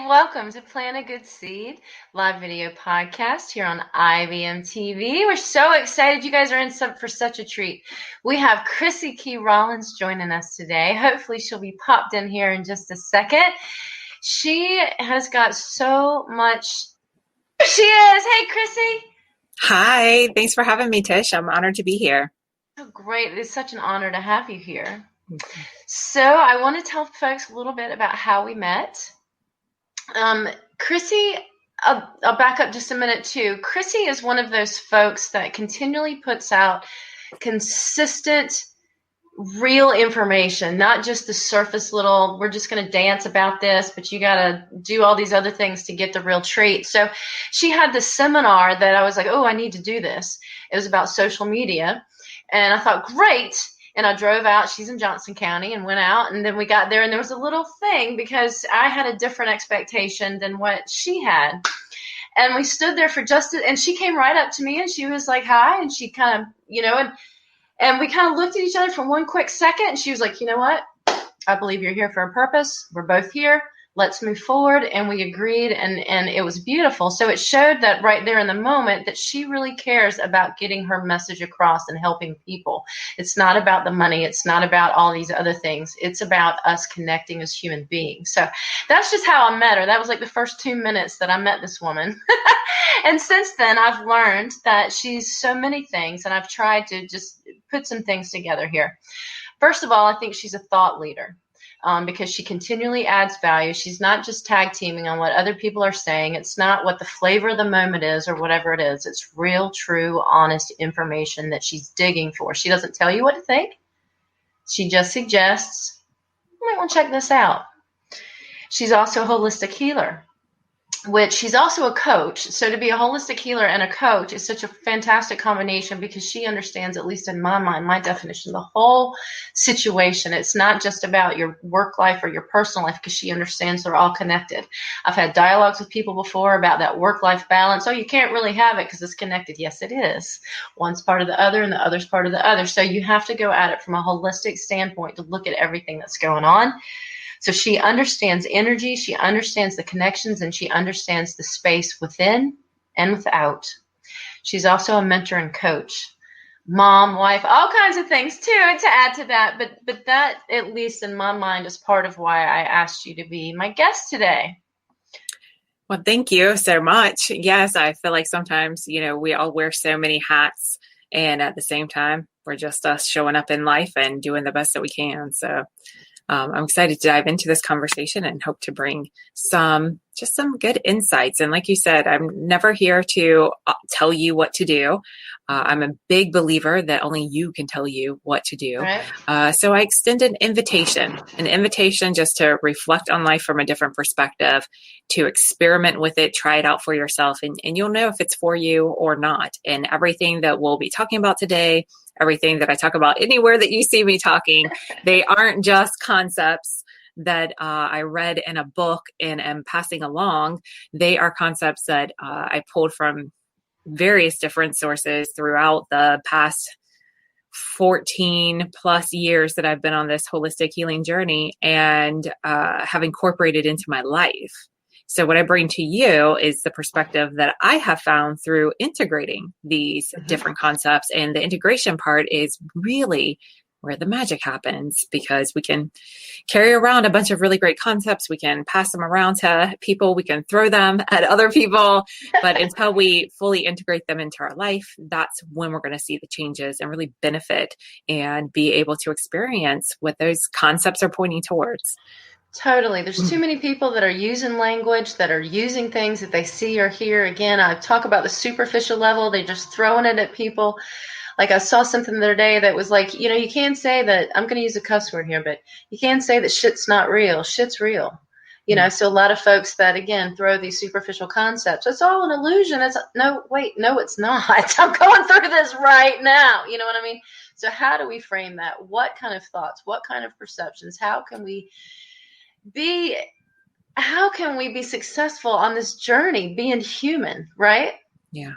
welcome to Plant a Good Seed live video podcast here on IBM TV. We're so excited you guys are in for such a treat. We have Chrissy Key Rollins joining us today. Hopefully she'll be popped in here in just a second. She has got so much. There she is. Hey, Chrissy. Hi, thanks for having me, Tish. I'm honored to be here. Oh, great. It's such an honor to have you here. So I want to tell folks a little bit about how we met. Chrissy, I'll back up just a minute too. Chrissy is one of those folks that continually puts out consistent, real information, not just the surface little, we're just going to dance about this, but you got to do all these other things to get the real treat. So she had this seminar that I was like, oh, I need to do this. It was about social media. And I thought, great. And I drove out, she's in Johnson County, and went out, and then we got there, and there was a little thing because I had a different expectation than what she had. And we stood there for and she came right up to me, and she was like, hi, and she kind of, and we kind of looked at each other for one quick second, and she was like, you know what? I believe you're here for a purpose. We're both here. Let's move forward. And we agreed, and it was beautiful. So it showed that right there in the moment that she really cares about getting her message across and helping people. It's not about the money. It's not about all these other things. It's about us connecting as human beings. So that's just how I met her. That was like the first 2 minutes that I met this woman. And since then, I've learned that she's so many things, and I've tried to just put some things together here. First of all, I think she's a thought leader. Because she continually adds value. She's not just tag teaming on what other people are saying. It's not what the flavor of the moment is or whatever it is. It's real, true, honest information that she's digging for. She doesn't tell you what to think. She just suggests, you might want to check this out. She's also a holistic healer, which she's also a coach. So to be a holistic healer and a coach is such a fantastic combination because she understands, at least in my mind, my definition, the whole situation. It's not just about your work life or your personal life because she understands they're all connected. I've had dialogues with people before about that work-life balance. Oh, you can't really have it because it's connected. Yes, it is. One's part of the other and the other's part of the other. So you have to go at it from a holistic standpoint to look at everything that's going on. So she understands energy, she understands the connections, and she understands the space within and without. She's also a mentor and coach, mom, wife, all kinds of things too to add to that. But that, at least in my mind, is part of why I asked you to be my guest today. Well, thank you so much. Yes, I feel like sometimes, we all wear so many hats, and at the same time, we're just us showing up in life and doing the best that we can. So I'm excited to dive into this conversation and hope to bring some good insights. And like you said, I'm never here to tell you what to do. I'm a big believer that only you can tell you what to do. Right. So I extend an invitation just to reflect on life from a different perspective, to experiment with it, try it out for yourself, and you'll know if it's for you or not. And everything that we'll be talking about today, everything that I talk about anywhere that you see me talking, they aren't just concepts that I read in a book and am passing along. They are concepts that I pulled from various different sources throughout the past 14 plus years that I've been on this holistic healing journey and have incorporated into my life. So what I bring to you is the perspective that I have found through integrating these different concepts. And the integration part is really where the magic happens, because we can carry around a bunch of really great concepts. We can pass them around to people. We can throw them at other people. But until we fully integrate them into our life, that's when we're going to see the changes and really benefit and be able to experience what those concepts are pointing towards. Totally. There's too many people that are using language, that are using things that they see or hear. Again, I talk about the superficial level. They're just throwing it at people. Like I saw something the other day that was like, you can't say that, I'm going to use a cuss word here, but you can't say that shit's not real. Shit's real. So a lot of folks that, again, throw these superficial concepts. It's all an illusion. It's no, it's not. I'm going through this right now. You know what I mean? So how do we frame that? What kind of thoughts? What kind of perceptions? How can we be successful on this journey being human, right? Yeah.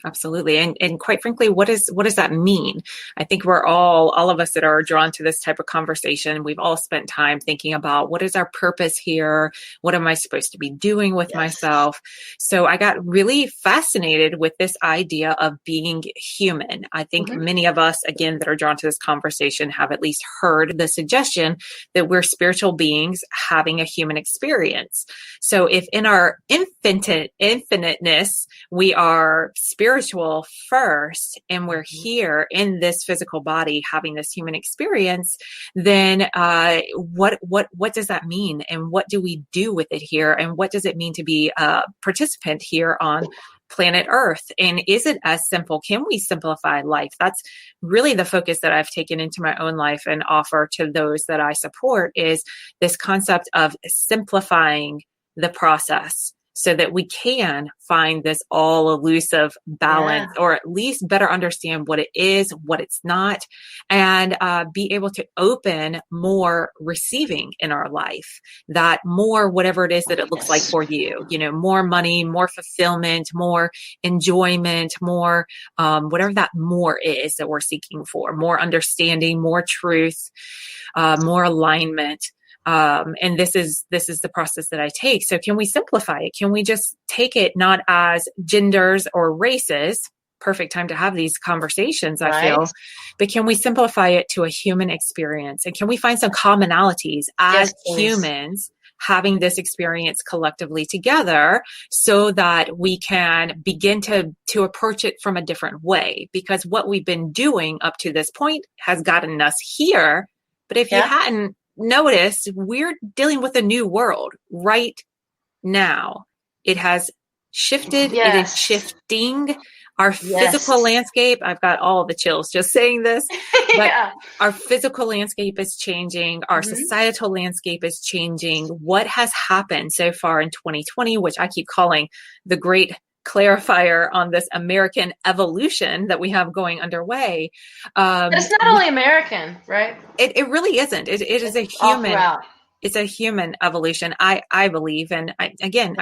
Absolutely. And quite frankly, what does that mean? I think we're all of us that are drawn to this type of conversation, we've all spent time thinking about what is our purpose here? What am I supposed to be doing with myself? So I got really fascinated with this idea of being human. I think many of us, again, that are drawn to this conversation have at least heard the suggestion that we're spiritual beings having a human experience. So if in our infiniteness, we are spiritual first, and we're here in this physical body having this human experience, then what does that mean? And what do we do with it here? And what does it mean to be a participant here on planet Earth? And is it as simple? Can we simplify life? That's really the focus that I've taken into my own life and offer to those that I support, is this concept of simplifying the process, so that we can find this all elusive balance, or at least better understand what it is, what it's not, and be able to open more receiving in our life, that more, whatever it is that it looks like for you, more money, more fulfillment, more enjoyment, more, whatever that more is that we're seeking for, more understanding, more truth, more alignment. And this is the process that I take. So can we simplify it? Can we just take it not as genders or races? Perfect time to have these conversations, I feel. But can we simplify it to a human experience? And can we find some commonalities as humans having this experience collectively together, so that we can begin to approach it from a different way? Because what we've been doing up to this point has gotten us here. But if you hadn't notice, we're dealing with a new world right now. It has shifted. It is shifting. Our physical landscape, I've got all the chills just saying this, but our physical landscape is changing. Our societal landscape is changing. What has happened so far in 2020, which I keep calling the great clarifier on this American evolution that we have going underway. But it's not only American, right? It really isn't. It is a human. It's a human evolution, I believe. And I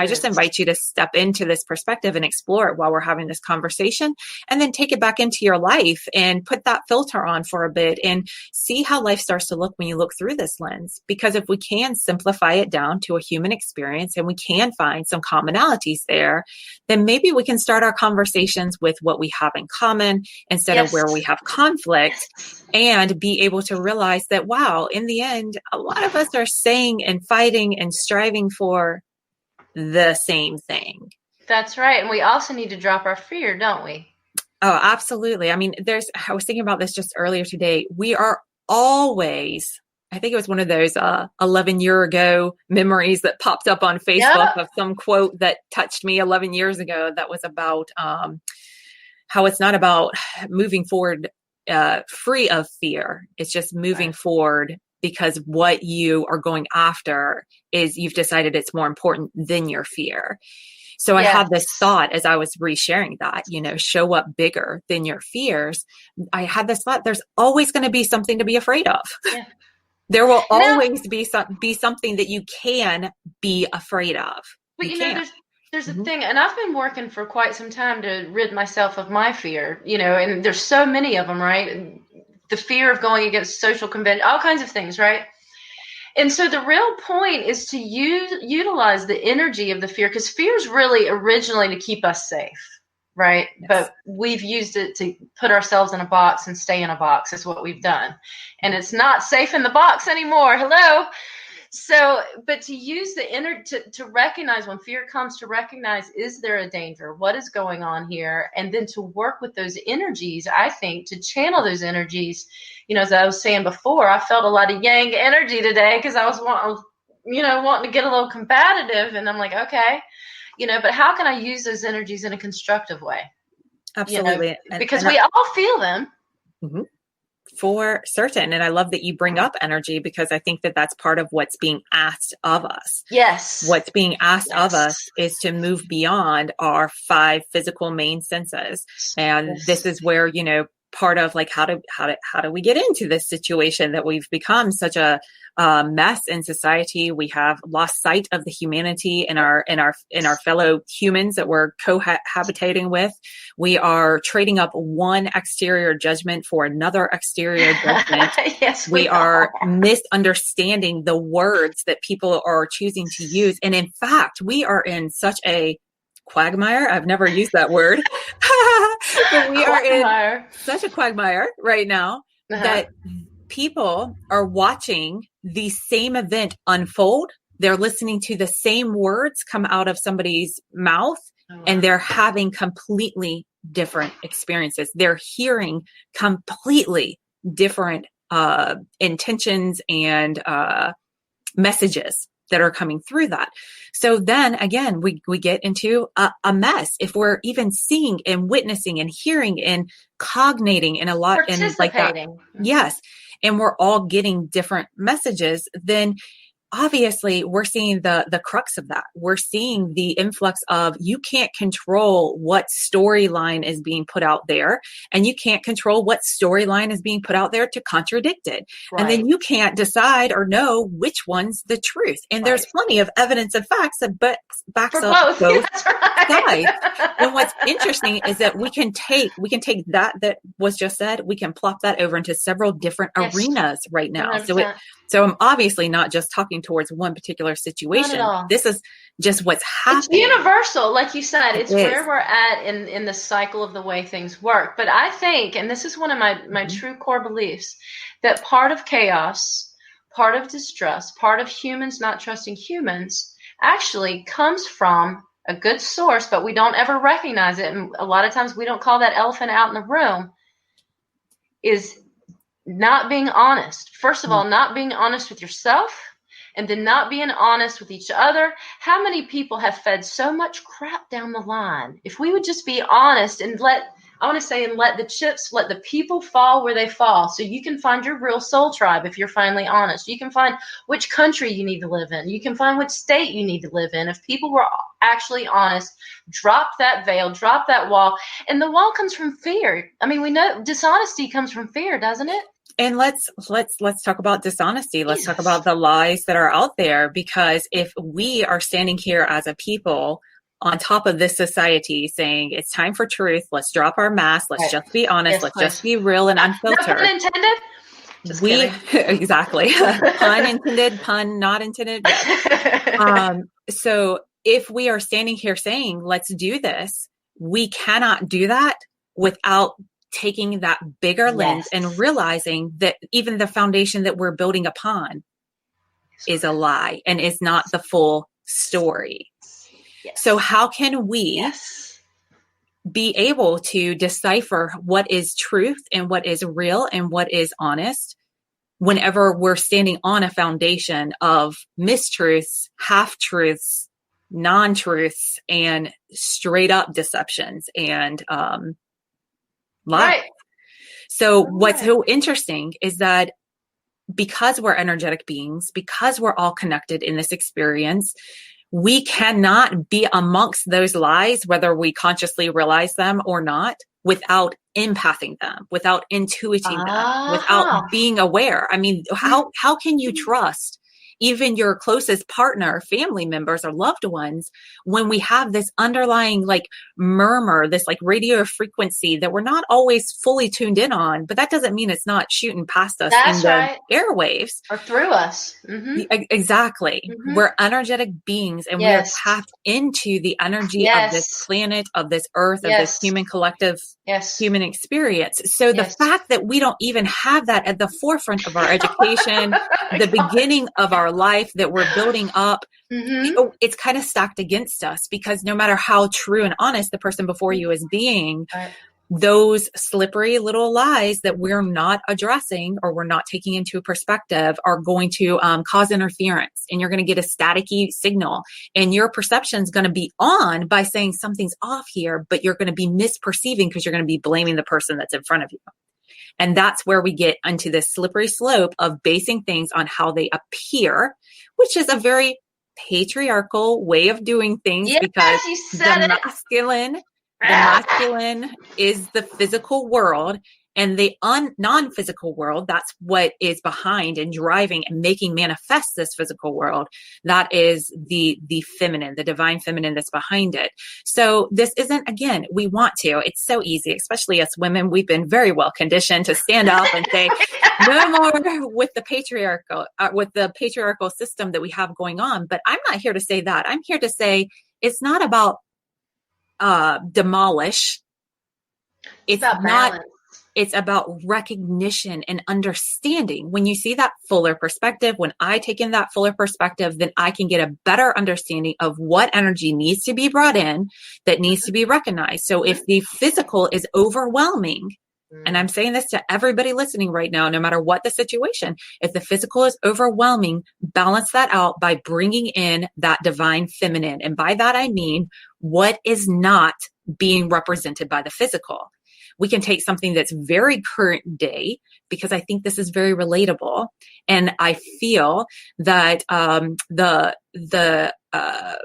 just invite you to step into this perspective and explore it while we're having this conversation, and then take it back into your life and put that filter on for a bit and see how life starts to look when you look through this lens. Because if we can simplify it down to a human experience, and we can find some commonalities there, then maybe we can start our conversations with what we have in common instead of where we have conflict, and be able to realize that, wow, in the end, a lot of us are saying and fighting and striving for the same thing. That's right. And we also need to drop our fear, don't we? Oh, absolutely. I mean, I was thinking about this just earlier today. We are always, I think it was one of those 11-year ago memories that popped up on Facebook of some quote that touched me 11 years ago that was about how it's not about moving forward free of fear. It's just moving forward because what you are going after is, you've decided it's more important than your fear. So I had this thought as I was resharing that, show up bigger than your fears. I had this thought, there's always going to be something to be afraid of. Yeah. There will always be something that you can be afraid of. But there's a thing, and I've been working for quite some time to rid myself of my fear, and there's so many of them, right? The fear of going against social convention, all kinds of things, right? And so the real point is to utilize the energy of the fear, because fear is really originally to keep us safe, right? Yes. But we've used it to put ourselves in a box and stay in a box is what we've done. And it's not safe in the box anymore. Hello. So, but to use the to recognize when fear comes, to recognize, is there a danger? What is going on here? And then to work with those energies, I think, to channel those energies. As I was saying before, I felt a lot of yang energy today because I was wanting to get a little combative. And I'm like, okay, but how can I use those energies in a constructive way? Absolutely. Because we all feel them. Mm-hmm. For certain. And I love that you bring up energy, because I think that that's part of what's being asked of us. Yes. What's being asked of us is to move beyond our 5 physical main senses. And this is where, part of like, how do we get into this situation that we've become such a mess in society? We have lost sight of the humanity in our fellow humans that we're cohabitating with. We are trading up one exterior judgment for another exterior judgment. Yes, we are misunderstanding the words that people are choosing to use. And in fact, we are in such a quagmire. I've never used that word, but we are in such a quagmire right now that people are watching the same event unfold. They're listening to the same words come out of somebody's mouth, and they're having completely different experiences. They're hearing completely different intentions and messages that are coming through that. So then again, we get into a mess if we're even seeing and witnessing and hearing and cognating and a lot and like that. Yes. And we're all getting different messages. Then obviously we're seeing the crux of that. We're seeing the influx of, you can't control what storyline is being put out there, and you can't control what storyline is being put out there to contradict it. Right. And then you can't decide or know which one's the truth. And there's plenty of evidence and facts that backs up both sides. And what's interesting is that we can take that was just said, we can plop that over into several different arenas right now. 100%. So I'm obviously not just talking towards one particular situation. This is just what's happening. It's universal, like you said. It's where we're at in the cycle of the way things work. But I think, and this is one of my true core beliefs, that part of chaos, part of distrust, part of humans not trusting humans actually comes from a good source, but we don't ever recognize it. And a lot of times we don't call that elephant out in the room, is not being honest. First of all, not being honest with yourself, and then not being honest with each other. How many people have fed so much crap down the line? If we would just be honest and let the people fall where they fall, so you can find your real soul tribe if you're finally honest. You can find which country you need to live in. You can find which state you need to live in. If people were actually honest, drop that veil, drop that wall. And the wall comes from fear. I mean, we know dishonesty comes from fear, doesn't it? And let's talk about dishonesty. Let's talk about the lies that are out there, because if we are standing here as a people on top of this society saying it's time for truth, let's drop our masks, let's just be honest, let's just be real and unfiltered. No pun intended. Just kidding. Exactly. Pun intended, pun not intended. Yes. So if we are standing here saying, let's do this, we cannot do that without taking that bigger lens and realizing that even the foundation that we're building upon is a lie and is not the full story. Yes. So how can we be able to decipher what is truth and what is real and what is honest whenever we're standing on a foundation of mistruths, half-truths, non-truths, and straight up deceptions and lies. Right. So what's so interesting is that because we're energetic beings, because we're all connected in this experience, we cannot be amongst those lies, whether we consciously realize them or not, without empathing them, without intuiting them, without being aware. I mean, how can you trust even your closest partner, family members, or loved ones, when we have this underlying like murmur, this like radio frequency that we're not always fully tuned in on, but that doesn't mean it's not shooting past us in the airwaves. Or through us. Mm-hmm. Exactly. Mm-hmm. We're energetic beings, and we are tapped into the energy of this planet, of this earth, of this human collective human experience. So the fact that we don't even have that at the forefront of our education, the beginning of our life that we're building up, it's kind of stacked against us, because no matter how true and honest the person before you is being, those slippery little lies that we're not addressing or we're not taking into perspective are going to cause interference, and you're going to get a staticky signal, and your perception is going to be on by saying something's off here, but you're going to be misperceiving because you're going to be blaming the person that's in front of you. And that's where we get into this slippery slope of basing things on how they appear, which is a very patriarchal way of doing things, because the masculine is the physical world, And the non-physical world, that's what is behind and driving and making manifest this physical world. That is the feminine, the divine feminine that's behind it. So this isn't, again, we want to, it's so easy, especially us women. We've been very well conditioned to stand up and say, no more with the patriarchal system that we have going on. But I'm not here to say that. I'm here to say it's not about demolish. It's about not balance. It's about recognition and understanding. When you see that fuller perspective, when I take in that fuller perspective, then I can get a better understanding of what energy needs to be brought in, that needs to be recognized. So if the physical is overwhelming, and I'm saying this to everybody listening right now, no matter what the situation, if the physical is overwhelming, balance that out by bringing in that divine feminine. And by that, I mean, what is not being represented by the physical? We can take something that's very current day, because I think this is very relatable. And I feel that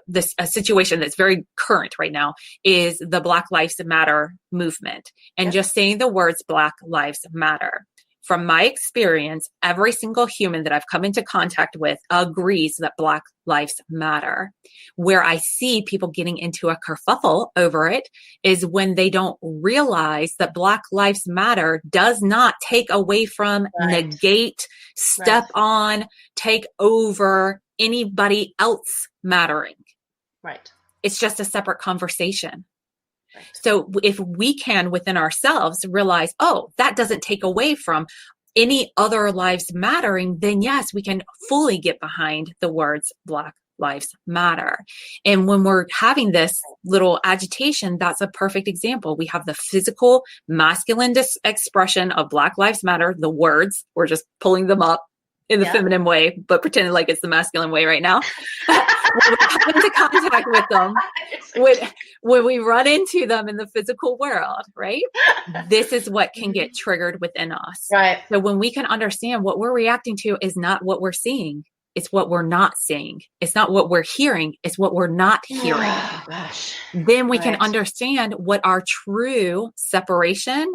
this situation that's very current right now is the Black Lives Matter movement. And just saying the words Black Lives Matter. From my experience, every single human that I've come into contact with agrees that Black Lives Matter. Where I see people getting into a kerfuffle over it is when they don't realize that Black Lives Matter does not take away from, negate, step on, take over anybody else mattering. Right. It's just a separate conversation. So if we can within ourselves realize, oh, that doesn't take away from any other lives mattering, then yes, we can fully get behind the words Black Lives Matter. And when we're having this little agitation, that's a perfect example. We have the physical masculine expression of Black Lives Matter, the words, we're just pulling them up in the feminine way, but pretending like it's the masculine way right now. When we come into contact with them, when we run into them in the physical world, right? This is what can get triggered within us. Right. So when we can understand what we're reacting to is not what we're seeing, it's what we're not seeing. It's not what we're hearing, it's what we're not hearing. Oh, gosh. Then we can understand what our true separation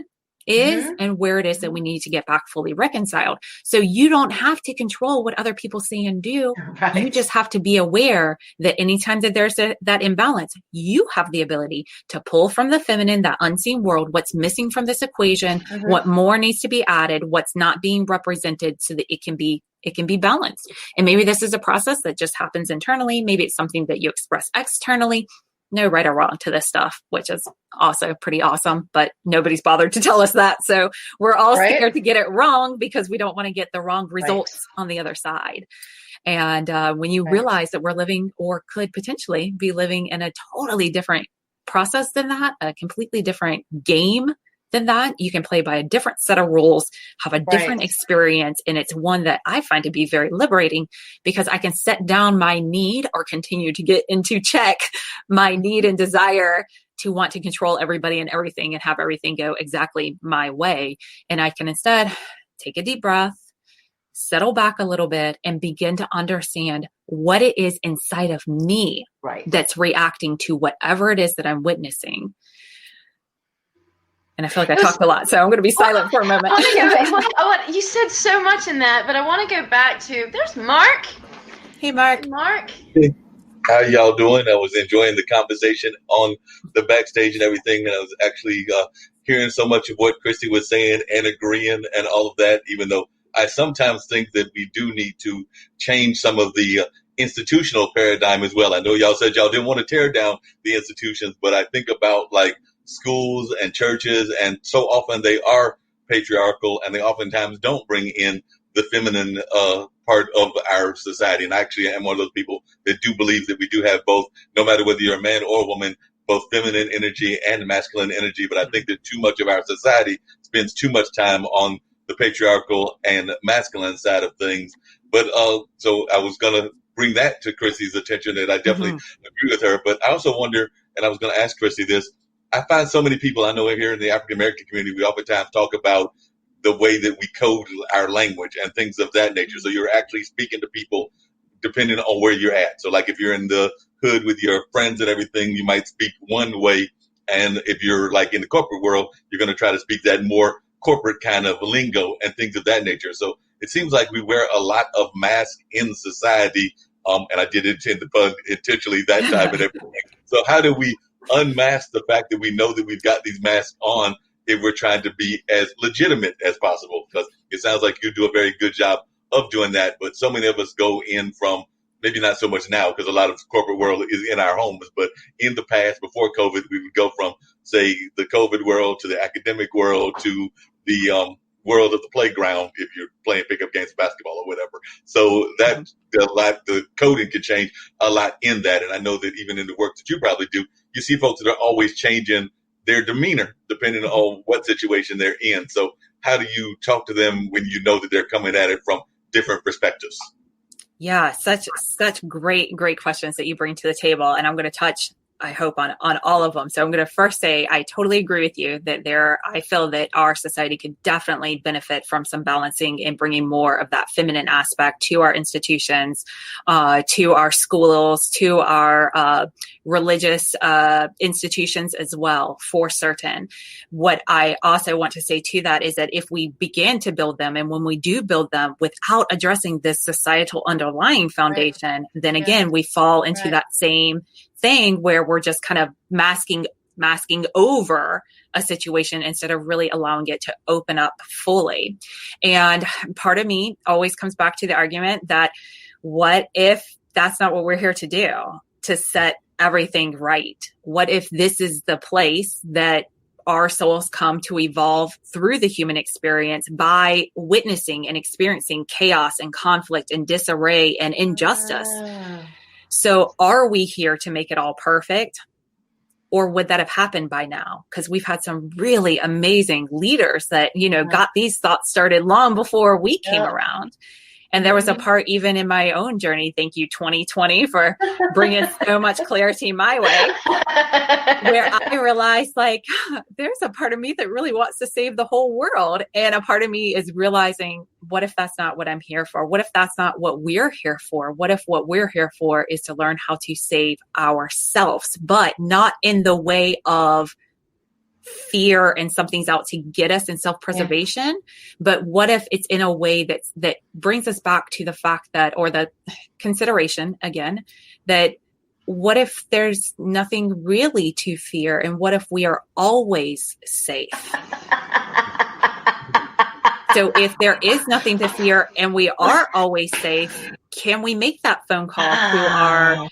is and where it is that we need to get back fully reconciled. So you don't have to control what other people say and do. Right. You just have to be aware that anytime that there's that imbalance, you have the ability to pull from the feminine, that unseen world, what's missing from this equation, what more needs to be added, what's not being represented, so that it can be balanced. And maybe this is a process that just happens internally. Maybe it's something that you express externally. No right or wrong to this stuff, which is also pretty awesome, but nobody's bothered to tell us that. So we're all scared to get it wrong because we don't want to get the wrong results on the other side. And when you realize that we're living, or could potentially be living, in a totally different process than that, a completely different game than that, you can play by a different set of rules, have a different experience. And it's one that I find to be very liberating, because I can set down my need, or continue to get into check my need and desire to want to control everybody and everything and have everything go exactly my way. And I can instead take a deep breath, settle back a little bit, and begin to understand what it is inside of me that's reacting to whatever it is that I'm witnessing. And I feel like I talked a lot, so I'm going to be silent for a moment. You said so much in that, but I want to go back to, there's Mark. Hey, Mark. Hey, how y'all doing? I was enjoying the conversation on the backstage and everything, and I was actually hearing so much of what Christy was saying and agreeing and all of that, even though I sometimes think that we do need to change some of the institutional paradigm as well. I know y'all said y'all didn't want to tear down the institutions, but I think about like schools and churches, and so often they are patriarchal, and they oftentimes don't bring in the feminine part of our society. And actually, I am one of those people that do believe that we do have both, no matter whether you're a man or a woman, both feminine energy and masculine energy. But I think that too much of our society spends too much time on the patriarchal and masculine side of things. But so I was going to bring that to Chrissy's attention, that I definitely agree with her. But I also wonder, and I was going to ask Chrissy this, I find so many people, I know here in the African American community, we oftentimes talk about the way that we code our language and things of that nature. So you're actually speaking to people depending on where you're at. So like if you're in the hood with your friends and everything, you might speak one way. And if you're like in the corporate world, you're going to try to speak that more corporate kind of lingo and things of that nature. So it seems like we wear a lot of masks in society. And I did intend to pun intentionally that time and everything. So how do we unmask the fact that we know that we've got these masks on if we're trying to be as legitimate as possible? Because it sounds like you do a very good job of doing that. But so many of us go in from, maybe not so much now because a lot of corporate world is in our homes, but in the past, before COVID, we would go from, say, the COVID world to the academic world to the world of the playground if you're playing pickup games, basketball or whatever. So that the coding can change a lot in that. And I know that even in the work that you probably do, you see folks that are always changing their demeanor depending on what situation they're in. So how do you talk to them when you know that they're coming at it from different perspectives? Yeah, such great questions that you bring to the table. And I'm going to touch, I hope, on all of them. So I'm going to first say, I totally agree with you that I feel that our society could definitely benefit from some balancing and bringing more of that feminine aspect to our institutions, to our schools, to our religious institutions as well, for certain. What I also want to say to that is that if we begin to build them, and when we do build them without addressing this societal underlying foundation, then again, we fall into that same thing where we're just kind of masking over a situation instead of really allowing it to open up fully. And part of me always comes back to the argument that what if that's not what we're here to do, to set everything right? What if this is the place that our souls come to evolve through the human experience by witnessing and experiencing chaos and conflict and disarray and injustice? So are we here to make it all perfect? Or would that have happened by now? Because we've had some really amazing leaders that, got these thoughts started long before we came around. And there was a part even in my own journey, thank you 2020 for bringing so much clarity my way, where I realized there's a part of me that really wants to save the whole world. And a part of me is realizing, what if that's not what I'm here for? What if that's not what we're here for? What if what we're here for is to learn how to save ourselves, but not in the way of fear and something's out to get us in self-preservation. But what if it's in a way that brings us back to the fact that, or the consideration again, that what if there's nothing really to fear? And what if we are always safe? So if there is nothing to fear and we are always safe, can we make that phone call to our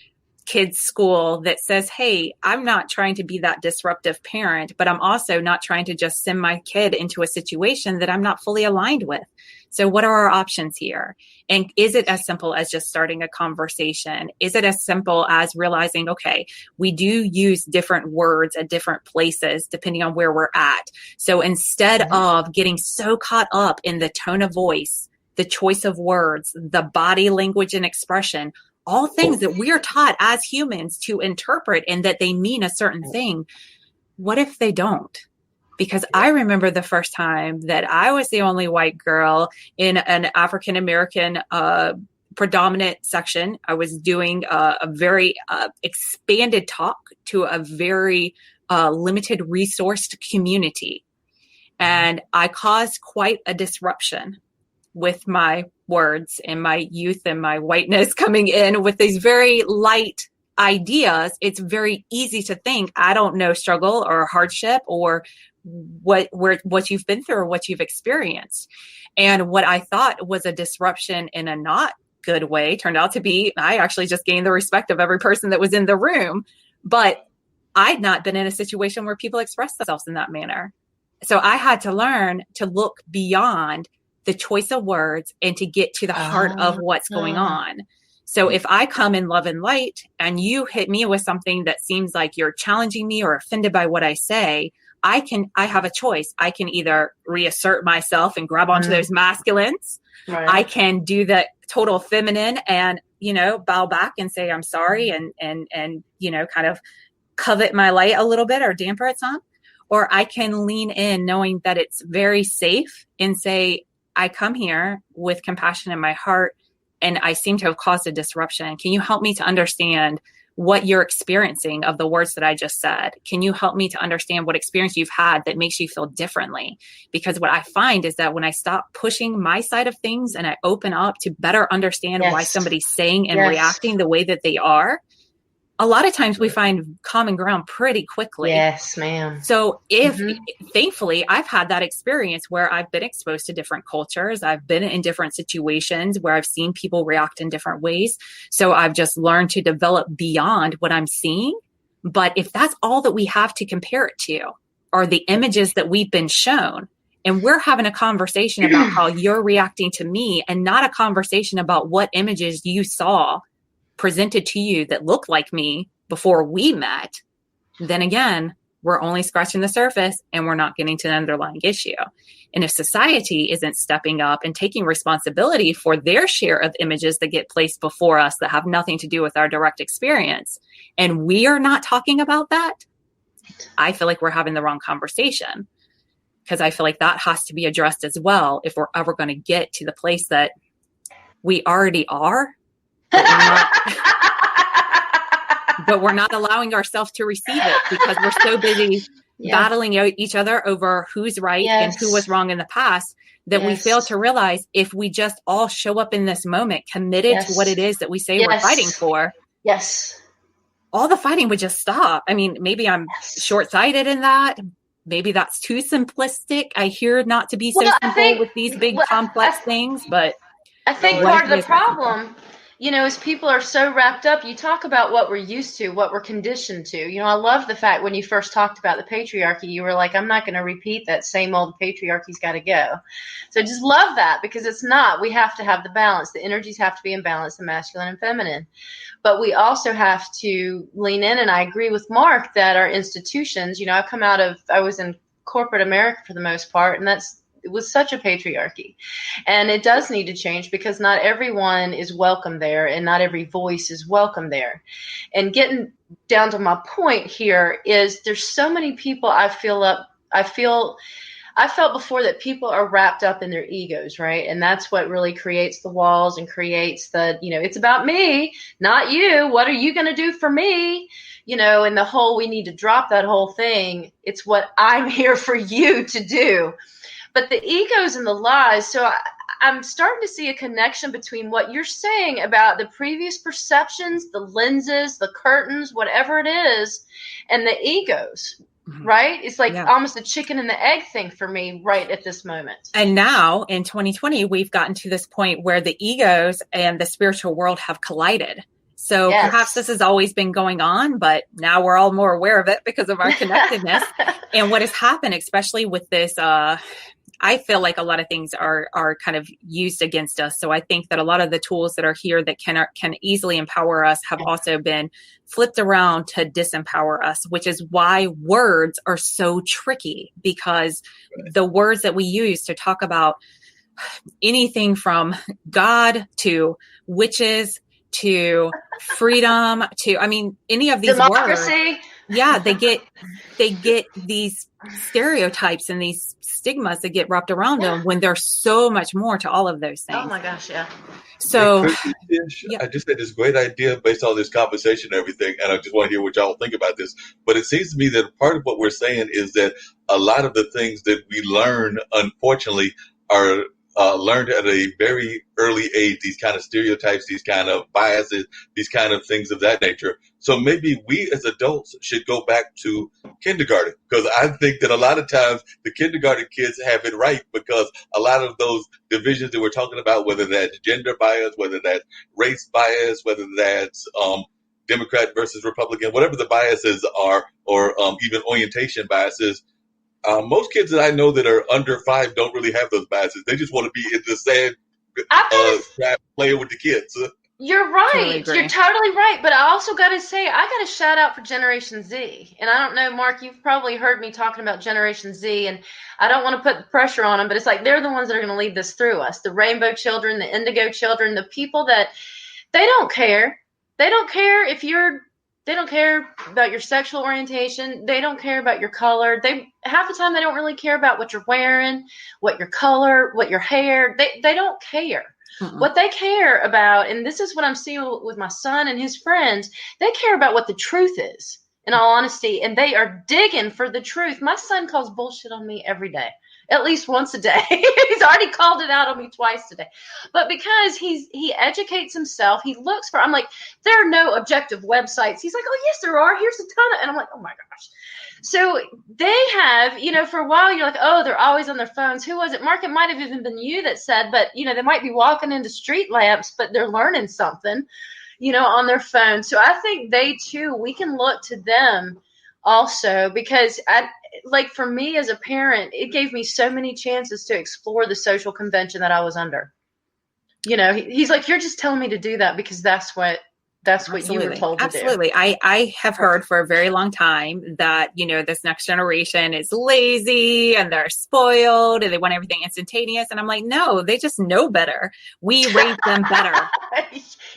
kids' school that says, hey, I'm not trying to be that disruptive parent, but I'm also not trying to just send my kid into a situation that I'm not fully aligned with. So what are our options here? And is it as simple as just starting a conversation? Is it as simple as realizing, okay, we do use different words at different places depending on where we're at. So instead of getting so caught up in the tone of voice, the choice of words, the body language and expression, all things that we are taught as humans to interpret and that they mean a certain thing. What if they don't? Because I remember the first time that I was the only white girl in an African-American predominant section. I was doing a very expanded talk to a very limited resourced community. And I caused quite a disruption with my words and my youth and my whiteness coming in with these very light ideas. It's very easy to think, I don't know struggle or hardship or what you've been through or what you've experienced. And what I thought was a disruption in a not good way turned out to be, I actually just gained the respect of every person that was in the room. But I'd not been in a situation where people express themselves in that manner. So I had to learn to look beyond the choice of words and to get to the heart of what's going on. So if I come in love and light and you hit me with something that seems like you're challenging me or offended by what I say, I have a choice. I can either reassert myself and grab onto those masculines. Right. I can do the total feminine and, bow back and say, I'm sorry. And, kind of covet my light a little bit or damper it some. Or I can lean in knowing that it's very safe and say, I come here with compassion in my heart and I seem to have caused a disruption. Can you help me to understand what you're experiencing of the words that I just said? Can you help me to understand what experience you've had that makes you feel differently? Because what I find is that when I stop pushing my side of things and I open up to better understand why somebody's saying and reacting the way that they are, a lot of times we find common ground pretty quickly. Yes, ma'am. So thankfully, I've had that experience where I've been exposed to different cultures. I've been in different situations where I've seen people react in different ways. So I've just learned to develop beyond what I'm seeing. But if that's all that we have to compare it to are the images that we've been shown, and we're having a conversation about how you're reacting to me and not a conversation about what images you saw presented to you that looked like me before we met, then again, we're only scratching the surface and we're not getting to the underlying issue. And if society isn't stepping up and taking responsibility for their share of images that get placed before us that have nothing to do with our direct experience, and we are not talking about that, I feel like we're having the wrong conversation, because I feel like that has to be addressed as well if we're ever going to get to the place that we already are. But we're not allowing ourselves to receive it because we're so busy battling each other over who's right and who was wrong in the past that we fail to realize if we just all show up in this moment committed to what it is that we say we're fighting for, all the fighting would just stop. I mean, maybe I'm short-sighted in that. Maybe that's too simplistic. I hear not to be so simple with these big complex things, but I think part of the problem, is people are so wrapped up. You talk about what we're used to, what we're conditioned to. I love the fact when you first talked about the patriarchy, you were like, I'm not going to repeat that same old patriarchy's got to go. So I just love that because it's not. We have to have the balance. The energies have to be in balance, the masculine and feminine. But we also have to lean in. And I agree with Mark that our institutions, I was in corporate America for the most part, and it was such a patriarchy, and it does need to change because not everyone is welcome there and not every voice is welcome there. And getting down to my point here is there's so many people I felt before that people are wrapped up in their egos, right? And that's what really creates the walls and creates the, it's about me, not you. What are you going to do for me? And the whole, we need to drop that whole thing. It's what I'm here for you to do. But the egos and the lies, so I'm starting to see a connection between what you're saying about the previous perceptions, the lenses, the curtains, whatever it is, and the egos, right? It's like almost a chicken and the egg thing for me right at this moment. And now in 2020, we've gotten to this point where the egos and the spiritual world have collided. So perhaps this has always been going on, but now we're all more aware of it because of our connectedness. And what has happened, especially with this, I feel like a lot of things are kind of used against us. So I think that a lot of the tools that are here that can easily empower us have also been flipped around to disempower us, which is why words are so tricky, because the words that we use to talk about anything from God to witches to freedom to, any of these democracy. Words, they get these stereotypes and these stigmas that get wrapped around them when there's so much more to all of those things. Oh my gosh, yeah. So I just had this great idea based on this conversation and everything, and I just want to hear what y'all think about this. But it seems to me that part of what we're saying is that a lot of the things that we learn, unfortunately, are learned at a very early age, these kind of stereotypes, these kind of biases, these kind of things of that nature. So maybe we as adults should go back to kindergarten, because I think that a lot of times the kindergarten kids have it right, because a lot of those divisions that we're talking about, whether that's gender bias, whether that's race bias, whether that's Democrat versus Republican, whatever the biases are, or even orientation biases, most kids that I know that are under 5 don't really have those biases. They just want to be in the sand, playing with the kids. You're right. You're totally right. But I also got to say, I got to shout out for Generation Z. And I don't know, Mark, you've probably heard me talking about Generation Z, and I don't want to put the pressure on them, but it's like they're the ones that are going to lead this through us. The rainbow children, the indigo children, the people that they don't care. They don't care they don't care about your sexual orientation. They don't care about your color. Half the time they don't really care about what you're wearing, what your color, what your hair. They don't care. Mm-mm. What they care about, and this is what I'm seeing with my son and his friends, they care about what the truth is, in all honesty, and they are digging for the truth. My son calls bullshit on me every day, at least once a day. He's already called it out on me twice today. But because he educates himself, he looks for, I'm like, there are no objective websites. He's like, oh, yes, there are. Here's a ton of, and I'm like, oh my gosh. So they have, for a while, you're like, oh, they're always on their phones. Who was it? Mark, it might have even been you that said, but, they might be walking into street lamps, but they're learning something, on their phone. So I think they too, we can look to them also, because for me as a parent, it gave me so many chances to explore the social convention that I was under. He's like, you're just telling me to do that because that's what you were told to do. Absolutely. I have heard for a very long time that, this next generation is lazy and they're spoiled and they want everything instantaneous. And I'm like, no, they just know better. We raised them better.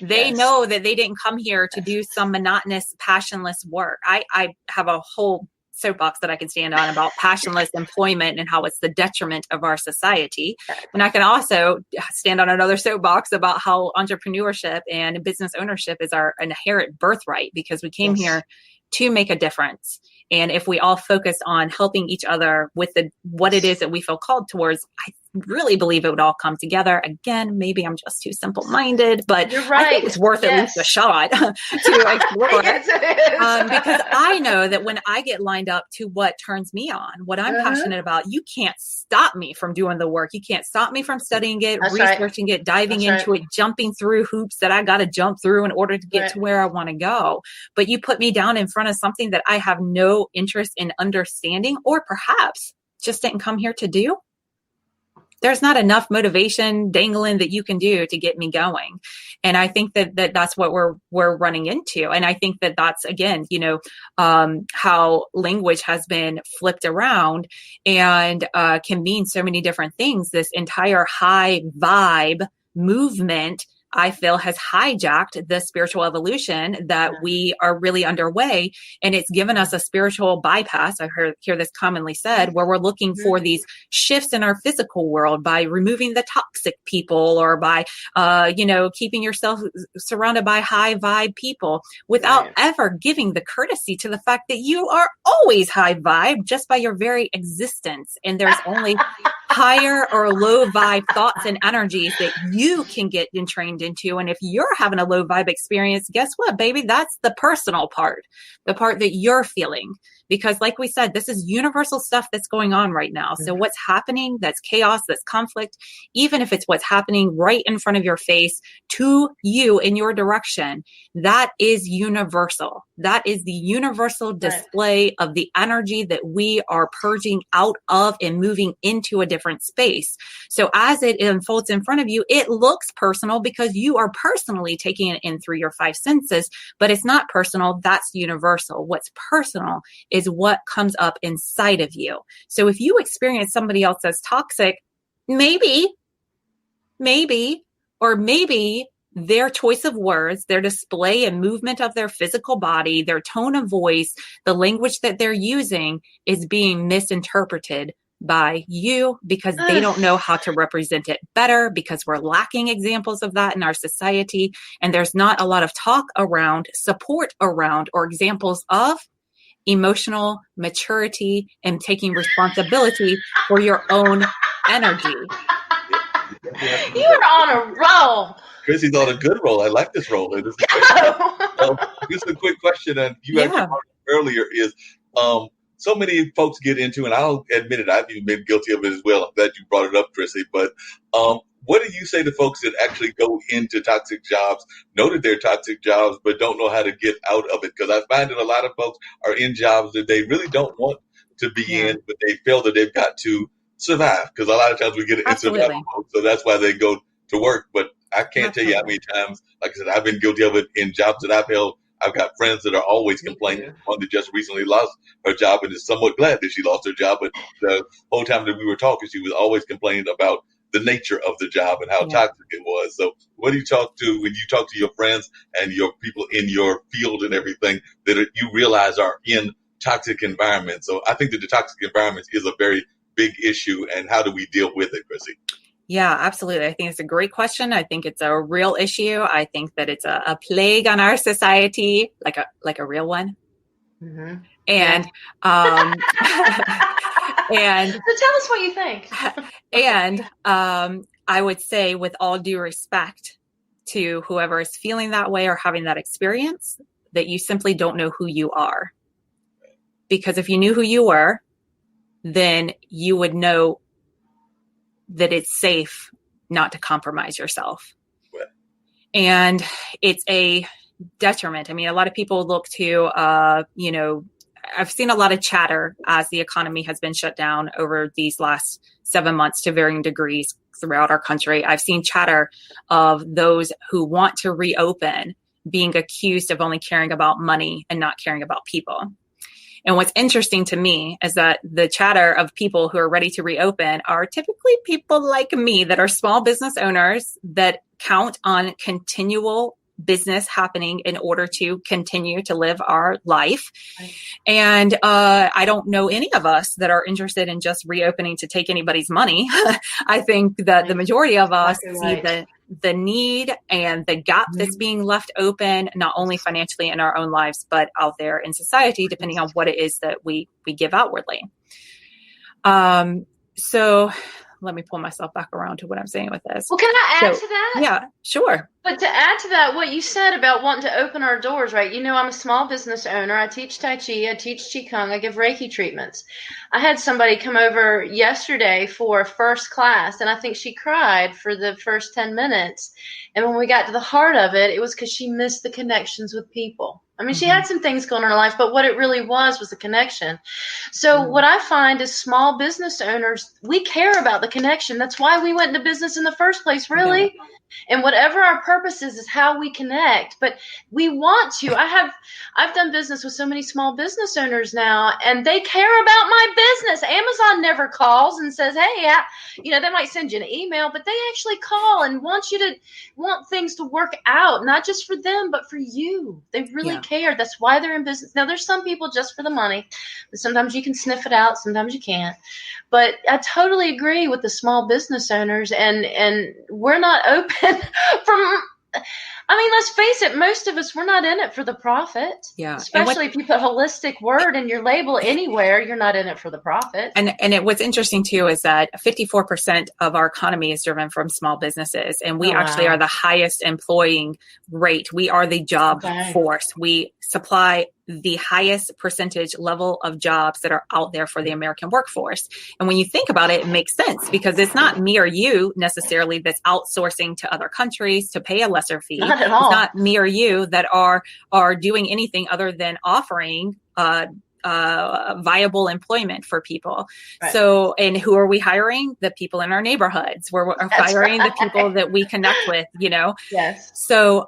They know that they didn't come here to do some monotonous, passionless work. I have a whole soapbox that I can stand on about passionless employment and how it's the detriment of our society. And I can also stand on another soapbox about how entrepreneurship and business ownership is our inherent birthright, because we came here to make a difference. And if we all focus on helping each other with what it is that we feel called towards, I really believe it would all come together. Again, maybe I'm just too simple-minded, but you're right. I think it's worth at least a shot to explore. Yes, it is. Because I know that when I get lined up to what turns me on, what I'm passionate about, you can't stop me from doing the work. You can't stop me from studying it, researching it, diving into it, jumping through hoops that I got to jump through in order to get to where I want to go. But you put me down in front of something that I have no interest in understanding, or perhaps just didn't come here to do. There's not enough motivation dangling that you can do to get me going. And I think that's what we're running into. And I think that's, again, how language has been flipped around and can mean so many different things. This entire high vibe movement, I feel, has hijacked the spiritual evolution that we are really underway. And it's given us a spiritual bypass. I hear this commonly said, where we're looking for these shifts in our physical world by removing the toxic people, or by, keeping yourself surrounded by high vibe people, without ever giving the courtesy to the fact that you are always high vibe just by your very existence. And there's only higher or low vibe thoughts and energies that you can get entrained into. And if you're having a low vibe experience, guess what, baby? That's the personal part, the part that you're feeling. Because like we said, this is universal stuff that's going on right now. So what's happening, that's chaos, that's conflict, even if it's what's happening right in front of your face to you in your direction, that is universal. That is the universal display of the energy that we are purging out of and moving into a different space. So as it unfolds in front of you, it looks personal because you are personally taking it in through your five senses, but it's not personal. That's universal. What's personal is what comes up inside of you. So if you experience somebody else as toxic, maybe their choice of words, their display and movement of their physical body, their tone of voice, the language that they're using is being misinterpreted by you because they don't know how to represent it better, because we're lacking examples of that in our society. And there's not a lot of talk around, support around, or examples of emotional maturity and taking responsibility for your own energy. You're on a roll. Chrissy's on a good roll. I like this roll. Just a quick question, and you actually brought it earlier, is so many folks get into, and I'll admit it, I've even been guilty of it as well. I'm glad you brought it up, Chrissy. But what do you say to folks that actually go into toxic jobs, know that they're toxic jobs, but don't know how to get out of it? Because I find that a lot of folks are in jobs that they really don't want to be in, but they feel that they've got to survive. Because a lot of times we get in survival mode, so that's why they go to work. But I can't tell you how many times, like I said, I've been guilty of it in jobs that I've held. I've got friends that are always complaining. One that just recently lost her job and is somewhat glad that she lost her job. But the whole time that we were talking, she was always complaining about the nature of the job and how toxic it was. So what do you talk to when you talk to your friends and your people in your field and everything that you realize are in toxic environments? So I think that the toxic environments is a very big issue. And how do we deal with it, Chrissy? Yeah, absolutely. I think it's a great question. I think it's a real issue. I think that it's a plague on our society, like a real one. Mm-hmm. And and so tell us what you think. And I would say, with all due respect to whoever is feeling that way or having that experience, that you simply don't know who you are. Because if you knew who you were, then you would know that it's safe not to compromise yourself. Right. And it's a detriment. I mean, a lot of people look to, I've seen a lot of chatter as the economy has been shut down over these last 7 months to varying degrees throughout our country. I've seen chatter of those who want to reopen being accused of only caring about money and not caring about people. And what's interesting to me is that the chatter of people who are ready to reopen are typically people like me that are small business owners that count on continual business happening in order to continue to live our life. Right. And I don't know any of us that are interested in just reopening to take anybody's money. I think that the majority of us see the need and the gap that's being left open, not only financially in our own lives, but out there in society, depending on what it is that we give outwardly. So let me pull myself back around to what I'm saying with this. Well, can I add to that? Yeah, sure. But to add to that, what you said about wanting to open our doors, right? You know, I'm a small business owner. I teach Tai Chi. I teach Qigong. I give Reiki treatments. I had somebody come over yesterday for first class, and I think she cried for the first 10 minutes. And when we got to the heart of it, it was because she missed the connections with people. I mean, she had some things going on in her life, but what it really was a connection. So what I find is small business owners, we care about the connection. That's why we went into business in the first place, really. Yeah. And whatever our purpose is how we connect. But we want to. I've done business with so many small business owners now, and they care about my business. Amazon never calls and says, hey, they might send you an email, but they actually call and want things to work out, not just for them, but for you. They really care. That's why they're in business. Now, there's some people just for the money. Sometimes you can sniff it out. Sometimes you can't. But I totally agree with the small business owners, and we're not open let's face it, most of us, we're not in it for the profit. Yeah. Especially if you put holistic word in your label anywhere, you're not in it for the profit. And what's interesting too is that 54% of our economy is driven from small businesses. And we actually are the highest employing rate. We are the job force. We supply the highest percentage level of jobs that are out there for the American workforce. And when you think about it, it makes sense because it's not me or you necessarily that's outsourcing to other countries to pay a lesser fee. Not at all. It's not me or you that are doing anything other than offering viable employment for people. Right. So, and who are we hiring? The people in our neighborhoods. We're hiring the people that we connect with, Yes. So,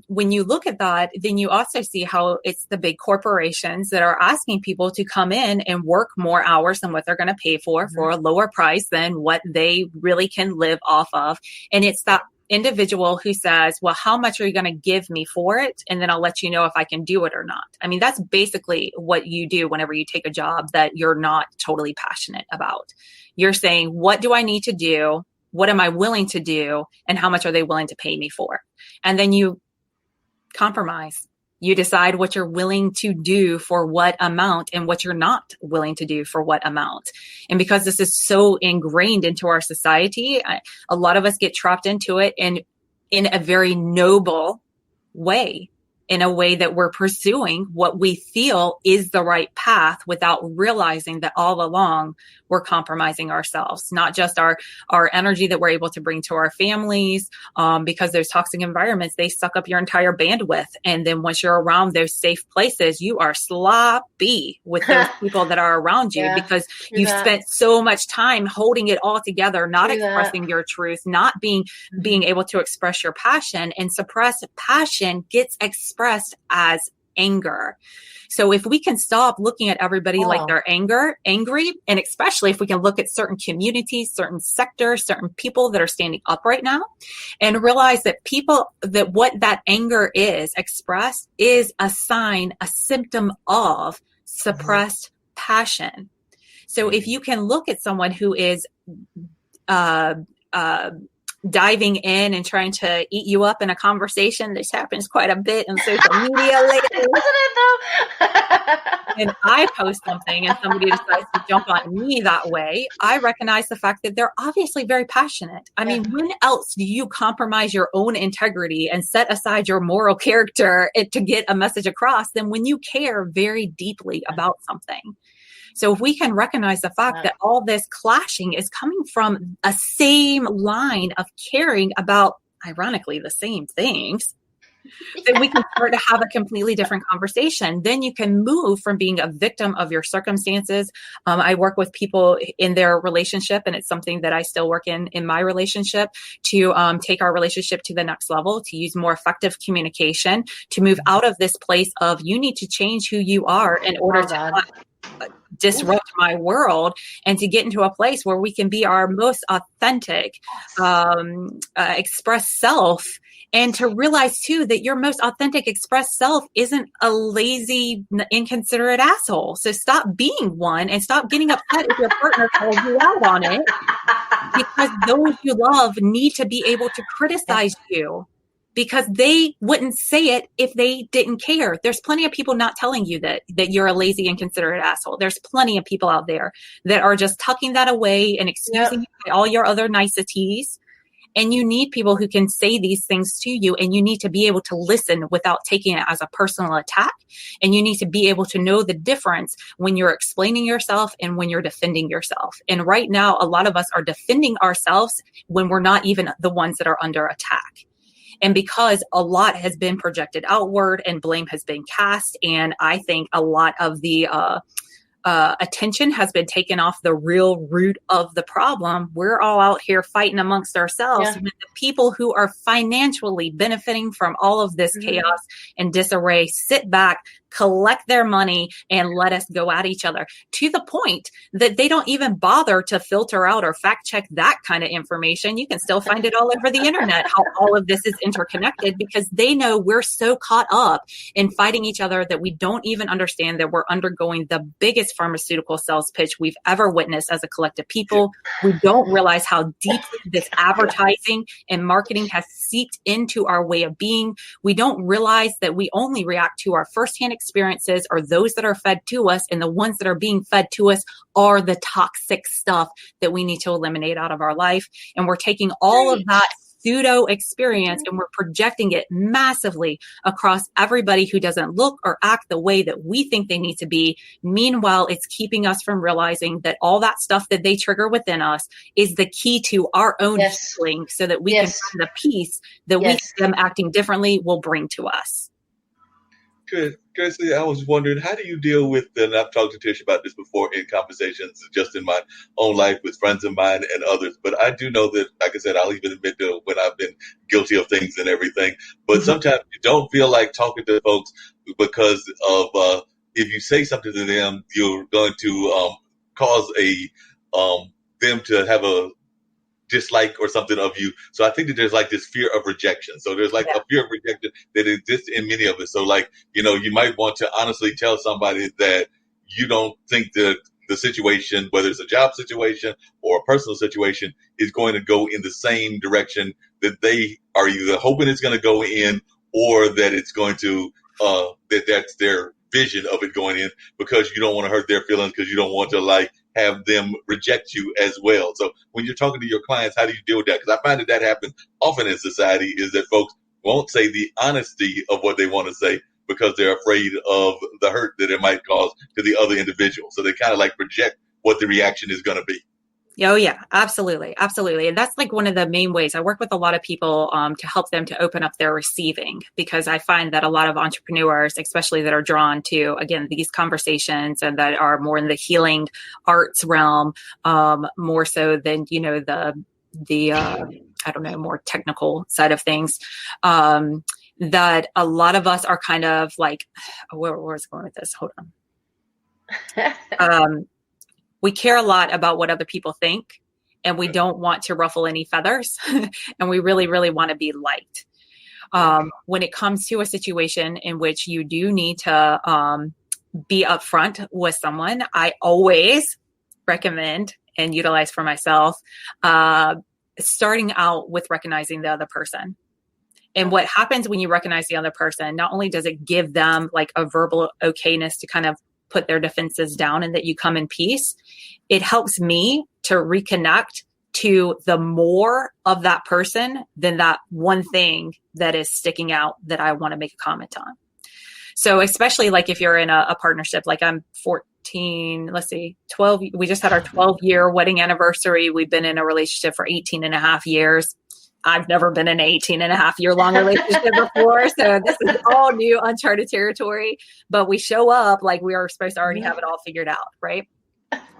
when you look at that, then you also see how it's the big corporations that are asking people to come in and work more hours than what they're going to pay for a lower price than what they really can live off of. And it's that individual who says, well, how much are you going to give me for it? And then I'll let you know if I can do it or not. I mean, that's basically what you do whenever you take a job that you're not totally passionate about. You're saying, what do I need to do? What am I willing to do? And how much are they willing to pay me for? And then you compromise. You decide what you're willing to do for what amount and what you're not willing to do for what amount. And because this is so ingrained into our society, a lot of us get trapped into it in a very noble way, in a way that we're pursuing what we feel is the right path without realizing that all along we're compromising ourselves, not just our energy that we're able to bring to our families, because those toxic environments, they suck up your entire bandwidth. And then once you're around those safe places, you are sloppy with those people that are around you because you've spent so much time holding it all together, not expressing your truth, not being able to express your passion. And suppressed passion gets expressed as anger. So if we can stop looking at everybody like they're angry, and especially if we can look at certain communities, certain sectors, certain people that are standing up right now and realize that that what that anger is expressed is a sign, a symptom of suppressed passion. So if you can look at someone who is diving in and trying to eat you up in a conversation. This happens quite a bit in social media lately. Wasn't it though? And I post something and somebody decides to jump on me that way, I recognize the fact that they're obviously very passionate. I mean, when else do you compromise your own integrity and set aside your moral character to get a message across than when you care very deeply about something? So if we can recognize the fact that all this clashing is coming from a same line of caring about, ironically, the same things, then we can start to have a completely different conversation. Then you can move from being a victim of your circumstances. I work with people in their relationship, and it's something that I still work in my relationship, to take our relationship to the next level, to use more effective communication, to move out of this place of you need to change who you are in order to not disrupt my world, and to get into a place where we can be our most authentic, express self. And to realize too that your most authentic expressed self isn't a lazy, inconsiderate asshole. So stop being one and stop getting upset if your partner calls you out on it, because those you love need to be able to criticize you, because they wouldn't say it if they didn't care. There's plenty of people not telling you that you're a lazy, inconsiderate asshole. There's plenty of people out there that are just tucking that away and excusing all your other niceties. And you need people who can say these things to you, and you need to be able to listen without taking it as a personal attack. And you need to be able to know the difference when you're explaining yourself and when you're defending yourself. And right now, a lot of us are defending ourselves when we're not even the ones that are under attack. And because a lot has been projected outward and blame has been cast, and I think a lot of the attention has been taken off the real root of the problem, we're all out here fighting amongst ourselves when the people who are financially benefiting from all of this chaos and disarray sit back, collect their money, and let us go at each other, to the point that they don't even bother to filter out or fact check that kind of information. You can still find it all over the internet, how all of this is interconnected, because they know we're so caught up in fighting each other that we don't even understand that we're undergoing the biggest pharmaceutical sales pitch we've ever witnessed as a collective people. We don't realize how deeply this advertising and marketing has seeped into our way of being. We don't realize that we only react to our firsthand experiences or those that are fed to us, and the ones that are being fed to us are the toxic stuff that we need to eliminate out of our life. And we're taking all of that pseudo experience and we're projecting it massively across everybody who doesn't look or act the way that we think they need to be. Meanwhile, it's keeping us from realizing that all that stuff that they trigger within us is the key to our own healing, so that we can find the peace that we see them acting differently will bring to us. Good. Chrissy, I was wondering, how do you deal with, and I've talked to Tish about this before in conversations just in my own life with friends of mine and others, but I do know that, like I said, I'll even admit to when I've been guilty of things and everything, but sometimes you don't feel like talking to folks because of, if you say something to them, you're going to cause them to have a dislike or something of you. So I think that there's like this fear of rejection. So there's like a fear of rejection that exists in many of us. So like, you might want to honestly tell somebody that you don't think that the situation, whether it's a job situation or a personal situation, is going to go in the same direction that they are either hoping it's going to go in, or that it's going to, that's their vision of it going in, because you don't want to hurt their feelings, because you don't want to have them reject you as well. So when you're talking to your clients, how do you deal with that? Because I find that happens often in society, is that folks won't say the honesty of what they want to say because they're afraid of the hurt that it might cause to the other individual. So they kind of project what the reaction is going to be. Oh, yeah, absolutely. Absolutely. And that's one of the main ways I work with a lot of people to help them to open up their receiving, because I find that a lot of entrepreneurs, especially that are drawn to, again, these conversations and that are more in the healing arts realm, more so than, the I don't know, more technical side of things, that a lot of us are kind of where's going with this? Hold on. We care a lot about what other people think, and we don't want to ruffle any feathers, and we really, really want to be liked. When it comes to a situation in which you do need to be upfront with someone, I always recommend and utilize for myself starting out with recognizing the other person. And what happens when you recognize the other person, not only does it give them like a verbal okayness to kind of put their defenses down and that you come in peace, it helps me to reconnect to the more of that person than that one thing that is sticking out that I want to make a comment on. So especially like if you're in a partnership, like I'm 14, 12, we just had our 12-year wedding anniversary. We've been in a relationship for 18 and a half years. I've never been in an 18 and a half year long relationship before. So this is all new, uncharted territory, but we show up like we are supposed to already have it all figured out, right?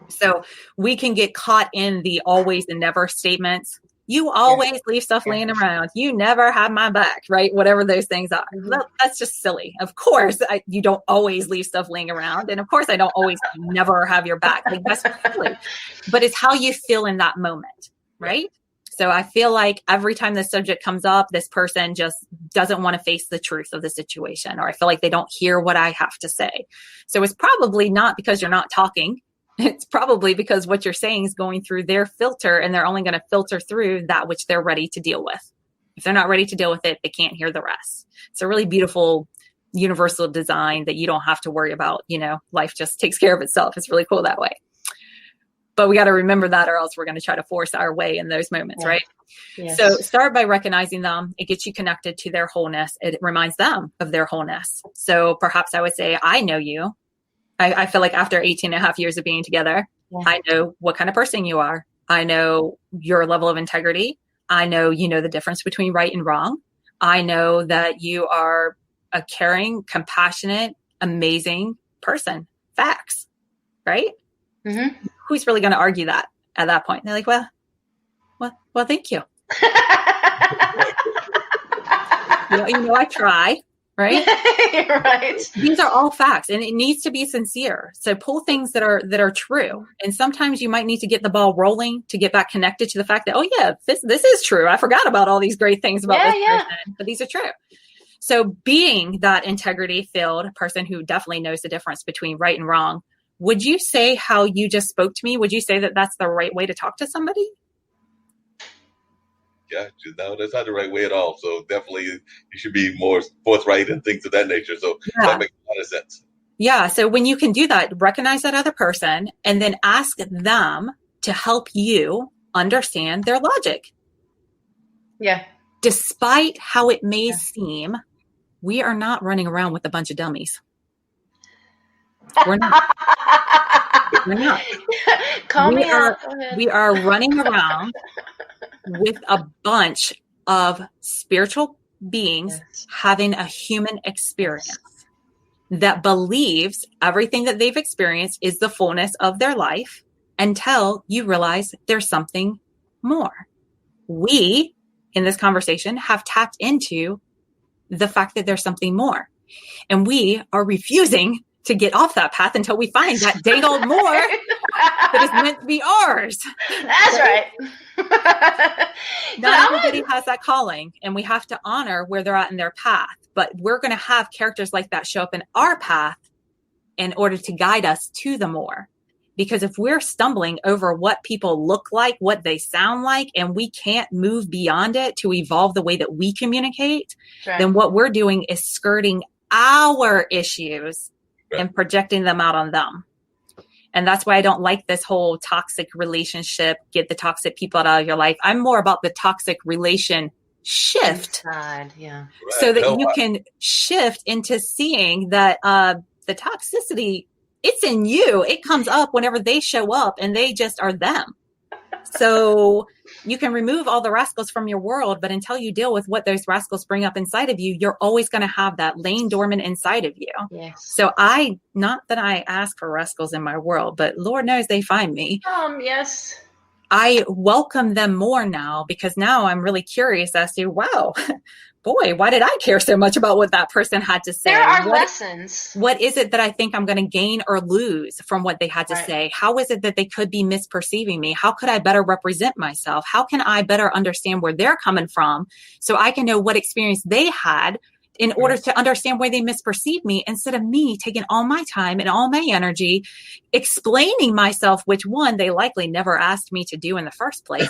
So we can get caught in the always and never statements. You always leave stuff laying around. You never have my back, right? Whatever those things are. That's just silly. Of course, you don't always leave stuff laying around. And of course, I don't always never have your back. Like, that's silly. But it's how you feel in that moment, right? So I feel like every time this subject comes up, this person just doesn't want to face the truth of the situation, or I feel like they don't hear what I have to say. So it's probably not because you're not talking. It's probably because what you're saying is going through their filter, and they're only going to filter through that which they're ready to deal with. If they're not ready to deal with it, they can't hear the rest. It's a really beautiful universal design that you don't have to worry about. You know, life just takes care of itself. It's really cool that way. But we got to remember that, or else we're going to try to force our way in those moments, right? Yes. So start by recognizing them. It gets you connected to their wholeness. It reminds them of their wholeness. So perhaps I would say, I know you. I feel like after 18 and a half years of being together, I know what kind of person you are. I know your level of integrity. I know you know the difference between right and wrong. I know that you are a caring, compassionate, amazing person. Facts, right? Mm-hmm. Who's really going to argue that at that point? And they're like, well, thank you. you know, I try. Right? Right. These are all facts, and it needs to be sincere. So pull things that are true. And sometimes you might need to get the ball rolling to get back connected to the fact that, oh yeah, this is true. I forgot about all these great things about this person, but these are true. So being that integrity filled person who definitely knows the difference between right and wrong, would you say how you just spoke to me? Would you say that that's the right way to talk to somebody? Yeah, no, that's not the right way at all. So definitely you should be more forthright and things of that nature. So that makes a lot of sense. Yeah. So when you can do that, recognize that other person and then ask them to help you understand their logic. Yeah. Despite how it may seem, we are not running around with a bunch of dummies. We're not. We're not. We are running around with a bunch of spiritual beings having a human experience that believes everything that they've experienced is the fullness of their life until you realize there's something more. We, in this conversation, have tapped into the fact that there's something more. And we are refusing to get off that path until we find that dang old more that is meant to be ours. That's right. Not everybody has that calling, and we have to honor where they're at in their path. But we're going to have characters like that show up in our path in order to guide us to the more. Because if we're stumbling over what people look like, what they sound like, and we can't move beyond it to evolve the way that we communicate, then what we're doing is skirting our issues and projecting them out on them. And that's why I don't like this whole toxic relationship, get the toxic people out of your life. I'm more about the toxic relation shift. Inside, yeah. So that you can shift into seeing that the toxicity, it's in you. It comes up whenever they show up and they just are them. So you can remove all the rascals from your world, but until you deal with what those rascals bring up inside of you, you're always going to have that laying dormant inside of you. Yes. So not that I ask for rascals in my world, but Lord knows they find me. Yes. I welcome them more now because now I'm really curious as to, wow, boy, why did I care so much about what that person had to say? There are lessons. What is it that I think I'm going to gain or lose from what they had to say? How is it that they could be misperceiving me? How could I better represent myself? How can I better understand where they're coming from so I can know what experience they had in order to understand why they misperceive me, instead of me taking all my time and all my energy explaining myself, which one, they likely never asked me to do in the first place.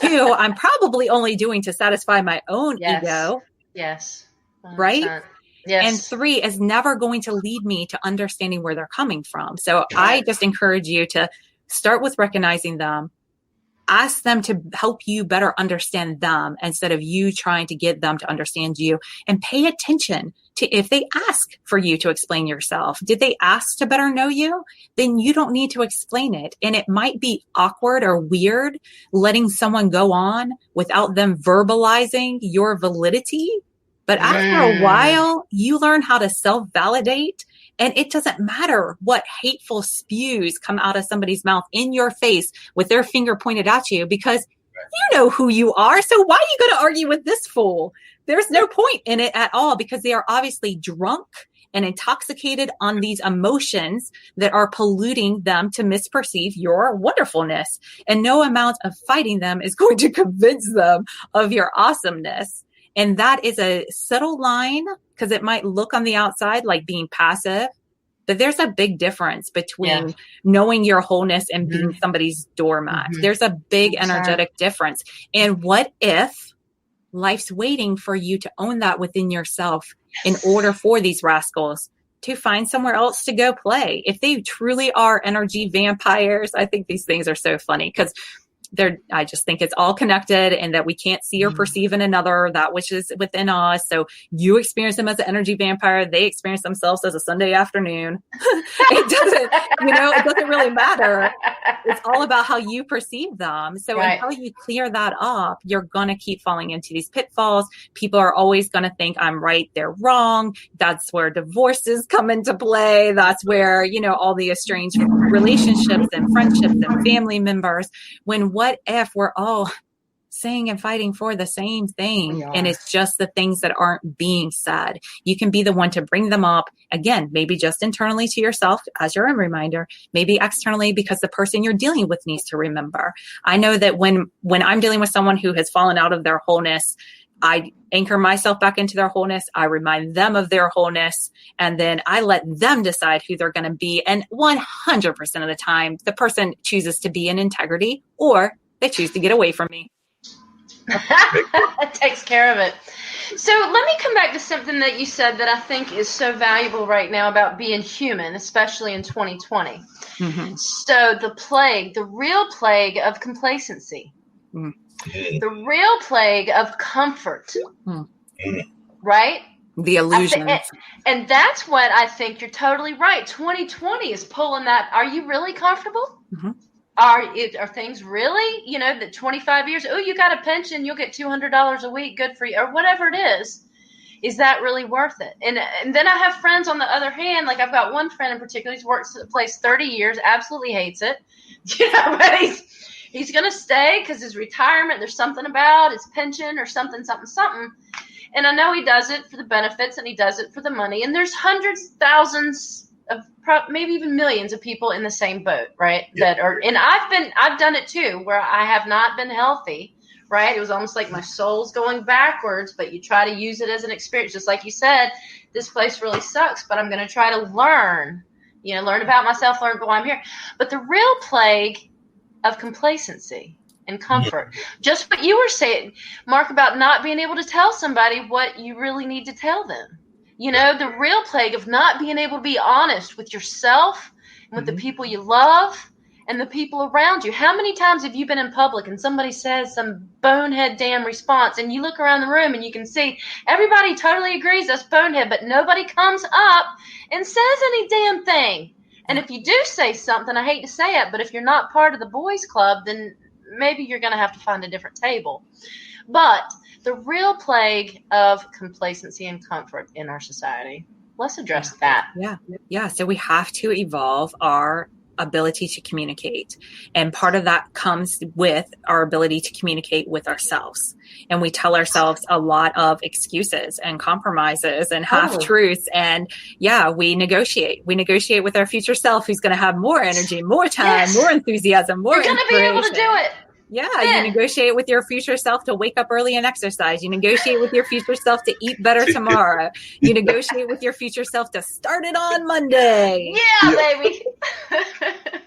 2, I'm probably only doing to satisfy my own ego. Yes. 100%. Right? Yes. And 3 is never going to lead me to understanding where they're coming from. So I just encourage you to start with recognizing them. Ask them to help you better understand them instead of you trying to get them to understand you, and pay attention to if they ask for you to explain yourself. Did they ask to better know you? Then you don't need to explain it. And it might be awkward or weird letting someone go on without them verbalizing your validity. But after a while, you learn how to self-validate. And it doesn't matter what hateful spews come out of somebody's mouth in your face with their finger pointed at you, because you know who you are. So why are you going to argue with this fool? There's no point in it at all, because they are obviously drunk and intoxicated on these emotions that are polluting them to misperceive your wonderfulness. And no amount of fighting them is going to convince them of your awesomeness. And that is a subtle line, because it might look on the outside like being passive, but there's a big difference between knowing your wholeness and being somebody's doormat. There's a big energetic difference. And what if life's waiting for you to own that within yourself in order for these rascals to find somewhere else to go play? If they truly are energy vampires, I think these things are so funny, because I just think it's all connected, and that we can't see or perceive in another that which is within us. So you experience them as an energy vampire. They experience themselves as a Sunday afternoon. It doesn't really matter. It's all about how you perceive them. So until you clear that up, you're going to keep falling into these pitfalls. People are always going to think I'm right, they're wrong. That's where divorces come into play. That's where, all the estranged relationships and friendships and family members, when what if we're all saying and fighting for the same thing, and it's just the things that aren't being said? You can be the one to bring them up, again, maybe just internally to yourself as your own reminder, maybe externally because the person you're dealing with needs to remember. I know that when I'm dealing with someone who has fallen out of their wholeness, I anchor myself back into their wholeness. I remind them of their wholeness, and then I let them decide who they're going to be. And 100% of the time, the person chooses to be in integrity, or they choose to get away from me. It takes care of it. So let me come back to something that you said that I think is so valuable right now about being human, especially in 2020. So the real plague of complacency. The real plague of comfort, right? The illusion. And that's what I think you're totally right. 2020 is pulling that. Are you really comfortable? Are things really, the 25 years, oh, you got a pension, you'll get $200 a week, good for you, or whatever it is. Is that really worth it? And then I have friends on the other hand, like I've got one friend in particular who's worked at the place 30 years, absolutely hates it, but he's going to stay because his retirement, there's something about his pension or something. And I know he does it for the benefits and he does it for the money. And there's hundreds, thousands of maybe even millions of people in the same boat, right? That are, and I've done it too, where I have not been healthy, right? It was almost like my soul's going backwards, but you try to use it as an experience. Just like you said, this place really sucks, but I'm going to try to learn about myself, learn why I'm here. But the real plague of complacency and comfort, just what you were saying, Mark, about not being able to tell somebody what you really need to tell them. The real plague of not being able to be honest with yourself and with the people you love and the people around you. How many times have you been in public and somebody says some bonehead damn response, and you look around the room and you can see everybody totally agrees that's bonehead, but nobody comes up and says any damn thing. And if you do say something, I hate to say it, but if you're not part of the boys club, then maybe you're going to have to find a different table. But the real plague of complacency and comfort in our society, let's address that. Yeah. So we have to evolve our ability to communicate. And part of that comes with our ability to communicate with ourselves. And we tell ourselves a lot of excuses and compromises and half-truths. And we negotiate. We negotiate with our future self, who's going to have more energy, more time, more enthusiasm, more inspiration. You're going to be able to do it. You negotiate with your future self to wake up early and exercise. You negotiate with your future self to eat better tomorrow. You negotiate with your future self to start it on Monday. Yeah, baby.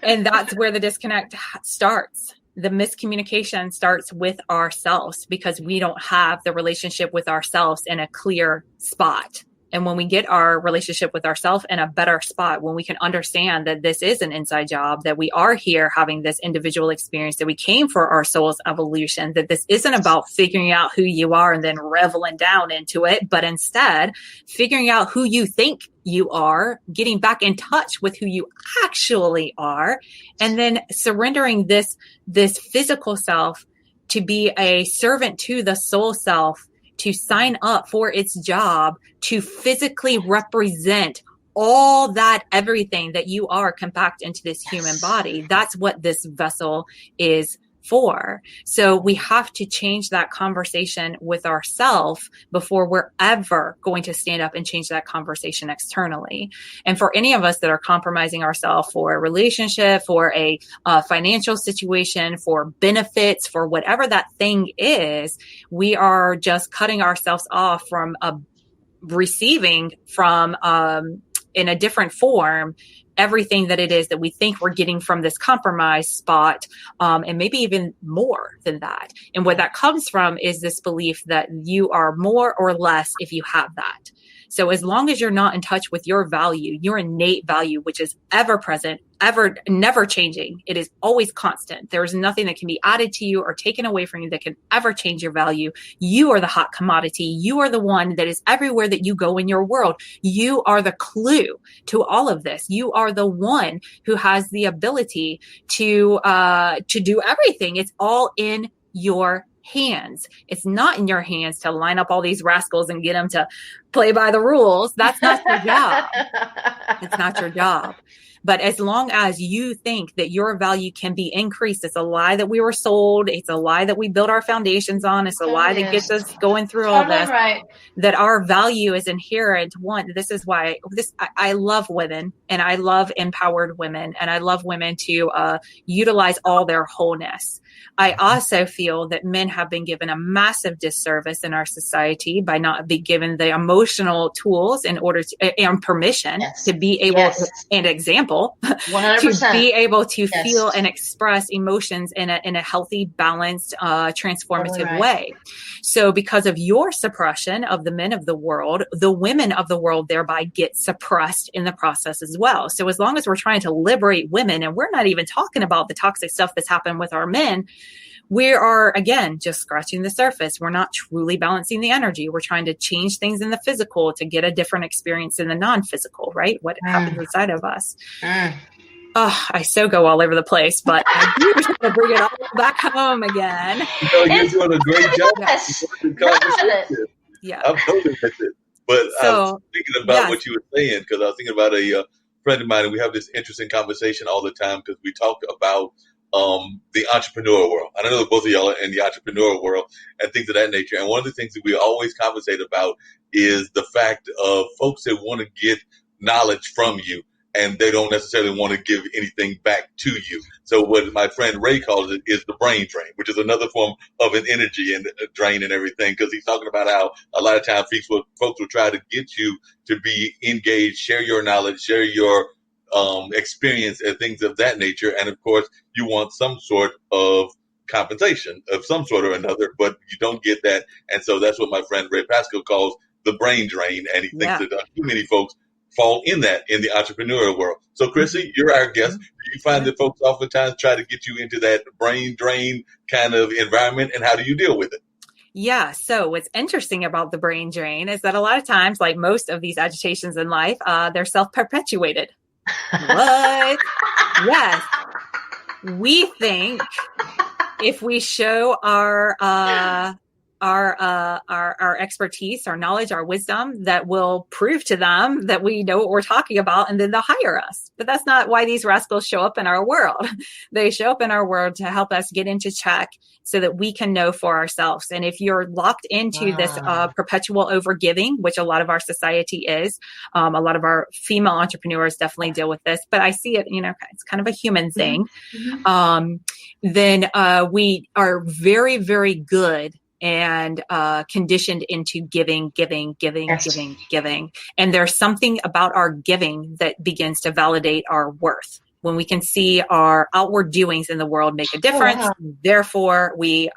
And that's where the disconnect starts. the miscommunication starts with ourselves because we don't have the relationship with ourselves in a clear spot. And when we get our relationship with ourselves in a better spot, when we can understand that this is an inside job, that we are here having this individual experience, that we came for our soul's evolution, that this isn't about figuring out who you are and then reveling down into it, but instead figuring out who you think you are, getting back in touch with who you actually are, and then surrendering this physical self to be a servant to the soul self, to sign up for its job to physically represent all that, everything that you are compact into this human body. That's what this vessel is for. So we have to change that conversation with ourselves before we're ever going to stand up and change that conversation externally. And for any of us that are compromising ourselves for a relationship, for a financial situation, for benefits, for whatever that thing is, we are just cutting ourselves off from receiving from in a different form everything that it is that we think we're getting from this compromise spot, and maybe even more than that. And where that comes from is this belief that you are more or less if you have that. So as long as you're not in touch with your value, your innate value, which is ever present, never changing, it is always constant. There is nothing that can be added to you or taken away from you that can ever change your value. You are the hot commodity. You are the one that is everywhere that you go in your world. You are the clue to all of this. You are the one who has the ability to do everything. It's all in your hands. It's not in your hands to line up all these rascals and get them to play by the rules. That's not your job. It's not your job. But as long as you think that your value can be increased, it's a lie that we were sold. It's a lie that we build our foundations on. It's a lie that gets us going through all this. Right. That our value is inherent. This is why I love women, and I love empowered women, and I love women to utilize all their wholeness. I also feel that men have been given a massive disservice in our society by not being given the emotional tools in order to, and permission to be able to, and example, 100%. To be able to feel and express emotions in a healthy, balanced, transformative way. So because of your suppression of the men of the world, the women of the world thereby get suppressed in the process as well. So as long as we're trying to liberate women, and we're not even talking about the toxic stuff that's happened with our men, we are, again, just scratching the surface. We're not truly balancing the energy. We're trying to change things in the physical to get a different experience in the non-physical, right? What happens inside of us. Oh, I so go all over the place, but I do try to bring it all back home again. You're doing a great job. Yeah. I'm totally with it. But I was thinking about what you were saying, because I was thinking about a friend of mine, and we have this interesting conversation all the time because we talk about the entrepreneur world. And I know that both of y'all are in the entrepreneur world and things of that nature. And one of the things that we always conversate about is the fact of folks that want to get knowledge from you, and they don't necessarily want to give anything back to you. So what my friend Ray calls it is the brain drain, which is another form of an energy and a drain and everything, because he's talking about how a lot of times folks will try to get you to be engaged, share your knowledge, share your experience and things of that nature. And of course, you want some sort of compensation of some sort or another, but you don't get that. And so that's what my friend Ray Pascal calls the brain drain. And he thinks that too many folks fall in that in the entrepreneurial world. So Chrissy, you're our guest. Do you find that folks oftentimes try to get you into that brain drain kind of environment, and how do you deal with it? Yeah. So what's interesting about the brain drain is that a lot of times, like most of these agitations in life, they're self-perpetuated. What? Yes. We think if we show our expertise, our knowledge, our wisdom, that will prove to them that we know what we're talking about, and then they'll hire us. But that's not why these rascals show up in our world. They show up in our world to help us get into check so that we can know for ourselves. And if you're locked into this perpetual overgiving, which a lot of our society is, a lot of our female entrepreneurs definitely deal with this, but I see it, it's kind of a human thing. Then we are very, very good and conditioned into giving. And there's something about our giving that begins to validate our worth. when we can see our outward doings in the world make a difference, therefore we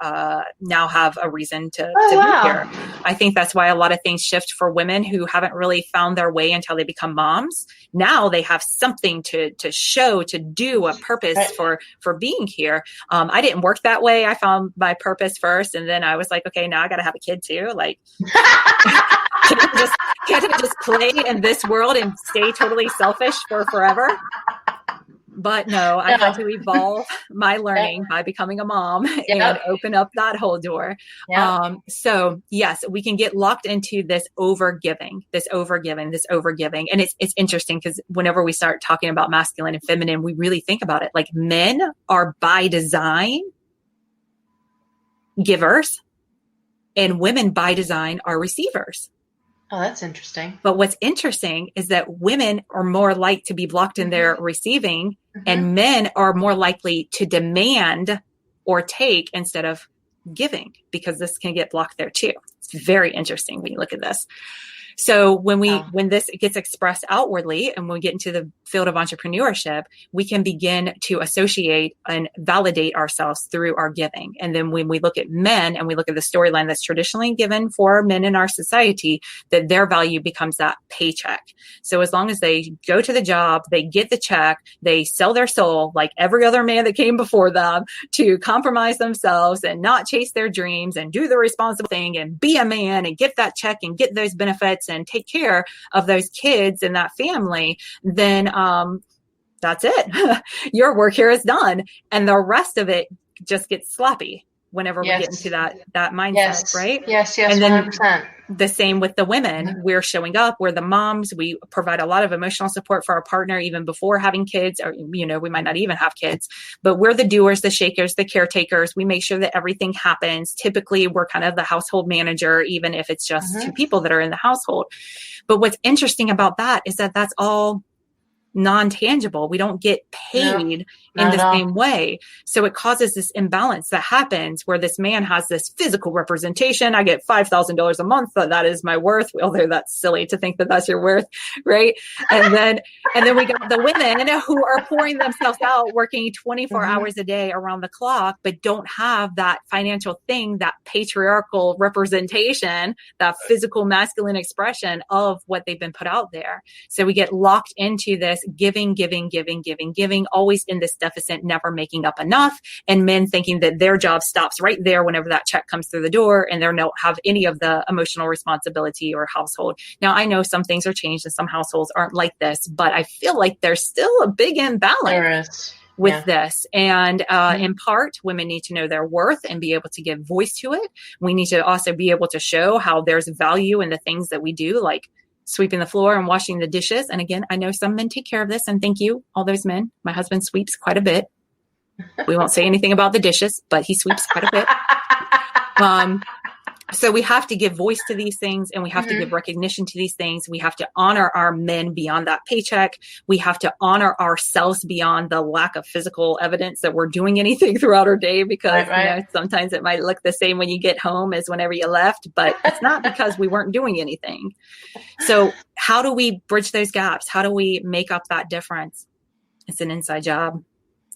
now have a reason to be here. I think that's why a lot of things shift for women who haven't really found their way until they become moms. Now they have something to show, to do, a purpose for being here. I didn't work that way. I found my purpose first, and then I was like, okay, now I got to have a kid too. Like, can't I just play in this world and stay totally selfish for forever? But no, I had to evolve my learning by becoming a mom and open up that whole door. So yes, we can get locked into this overgiving. And it's interesting because whenever we start talking about masculine and feminine, we really think about it. Like, men are by design givers and women by design are receivers. Oh, that's interesting. But what's interesting is that women are more likely to be blocked in their receiving, and men are more likely to demand or take instead of giving, because this can get blocked there too. It's very interesting when you look at this. So when this gets expressed outwardly, and when we get into the field of entrepreneurship, we can begin to associate and validate ourselves through our giving. And then when we look at men and we look at the storyline that's traditionally given for men in our society, that their value becomes that paycheck. So as long as they go to the job, they get the check, they sell their soul like every other man that came before them to compromise themselves and not chase their dreams and do the responsible thing and be a man and get that check and get those benefits and take care of those kids and that family, then that's it. Your work here is done. And the rest of it just gets sloppy whenever we get into that mindset, right? Yes, and 100%. Then the same with the women. We're showing up, we're the moms, we provide a lot of emotional support for our partner even before having kids, or, we might not even have kids, but we're the doers, the shakers, the caretakers. We make sure that everything happens. Typically, we're kind of the household manager, even if it's just two people that are in the household. But what's interesting about that is that that's all non-tangible. We don't get paid in the same way. So it causes this imbalance that happens where this man has this physical representation. I get $5,000 a month, but that is my worth. Although that's silly to think that that's your worth, right? And then we got the women who are pouring themselves out, working 24 hours a day around the clock, but don't have that financial thing, that patriarchal representation, that physical masculine expression of what they've been put out there. So we get locked into this giving, always in this deficit, never making up enough. And men thinking that their job stops right there whenever that check comes through the door, and they don't have any of the emotional responsibility or household. Now, I know some things are changed and some households aren't like this, but I feel like there's still a big imbalance with this. And in part, women need to know their worth and be able to give voice to it. We need to also be able to show how there's value in the things that we do, like sweeping the floor and washing the dishes. And again, I know some men take care of this, and thank you, all those men. My husband sweeps quite a bit. We won't say anything about the dishes, but he sweeps quite a bit. So we have to give voice to these things, and we have to give recognition to these things. We have to honor our men beyond that paycheck. We have to honor ourselves beyond the lack of physical evidence that we're doing anything throughout our day, because sometimes it might look the same when you get home as whenever you left, but it's not because we weren't doing anything. So how do we bridge those gaps? How do we make up that difference? It's an inside job.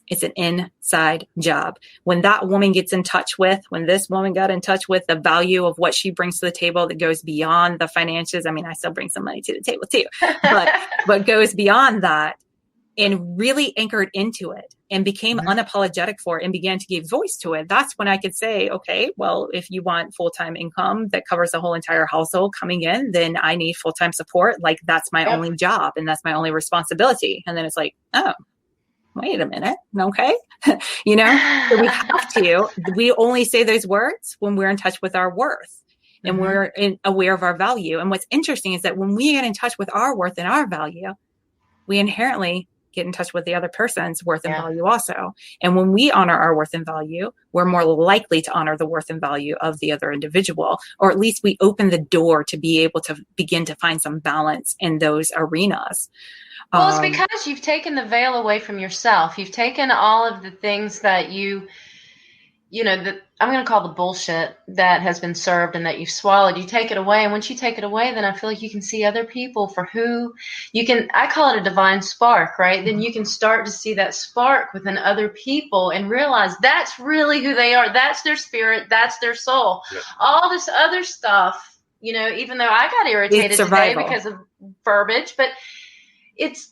It's an inside job. When that woman gets in touch with, when this woman got in touch with the value of what she brings to the table that goes beyond the finances. I mean, I still bring some money to the table too, but goes beyond that, and really anchored into it and became unapologetic for it and began to give voice to it. That's when I could say, okay, well, if you want full-time income that covers the whole entire household coming in, then I need full-time support. Like, that's my only job and that's my only responsibility. And then it's like, oh, wait a minute. Okay. So we have to, we only say those words when we're in touch with our worth and we're aware of our value. And what's interesting is that when we get in touch with our worth and our value, we inherently get in touch with the other person's worth and value also. And when we honor our worth and value, we're more likely to honor the worth and value of the other individual, or at least we open the door to be able to begin to find some balance in those arenas. Well, it's because you've taken the veil away from yourself. You've taken all of the things that you I'm going to call the bullshit that has been served and that you've swallowed, you take it away. And once you take it away, then I feel like you can see other people for who I call it a divine spark, right? Then you can start to see that spark within other people and realize that's really who they are. That's their spirit. That's their soul. Yeah. All this other stuff, even though I got irritated today because of verbiage, but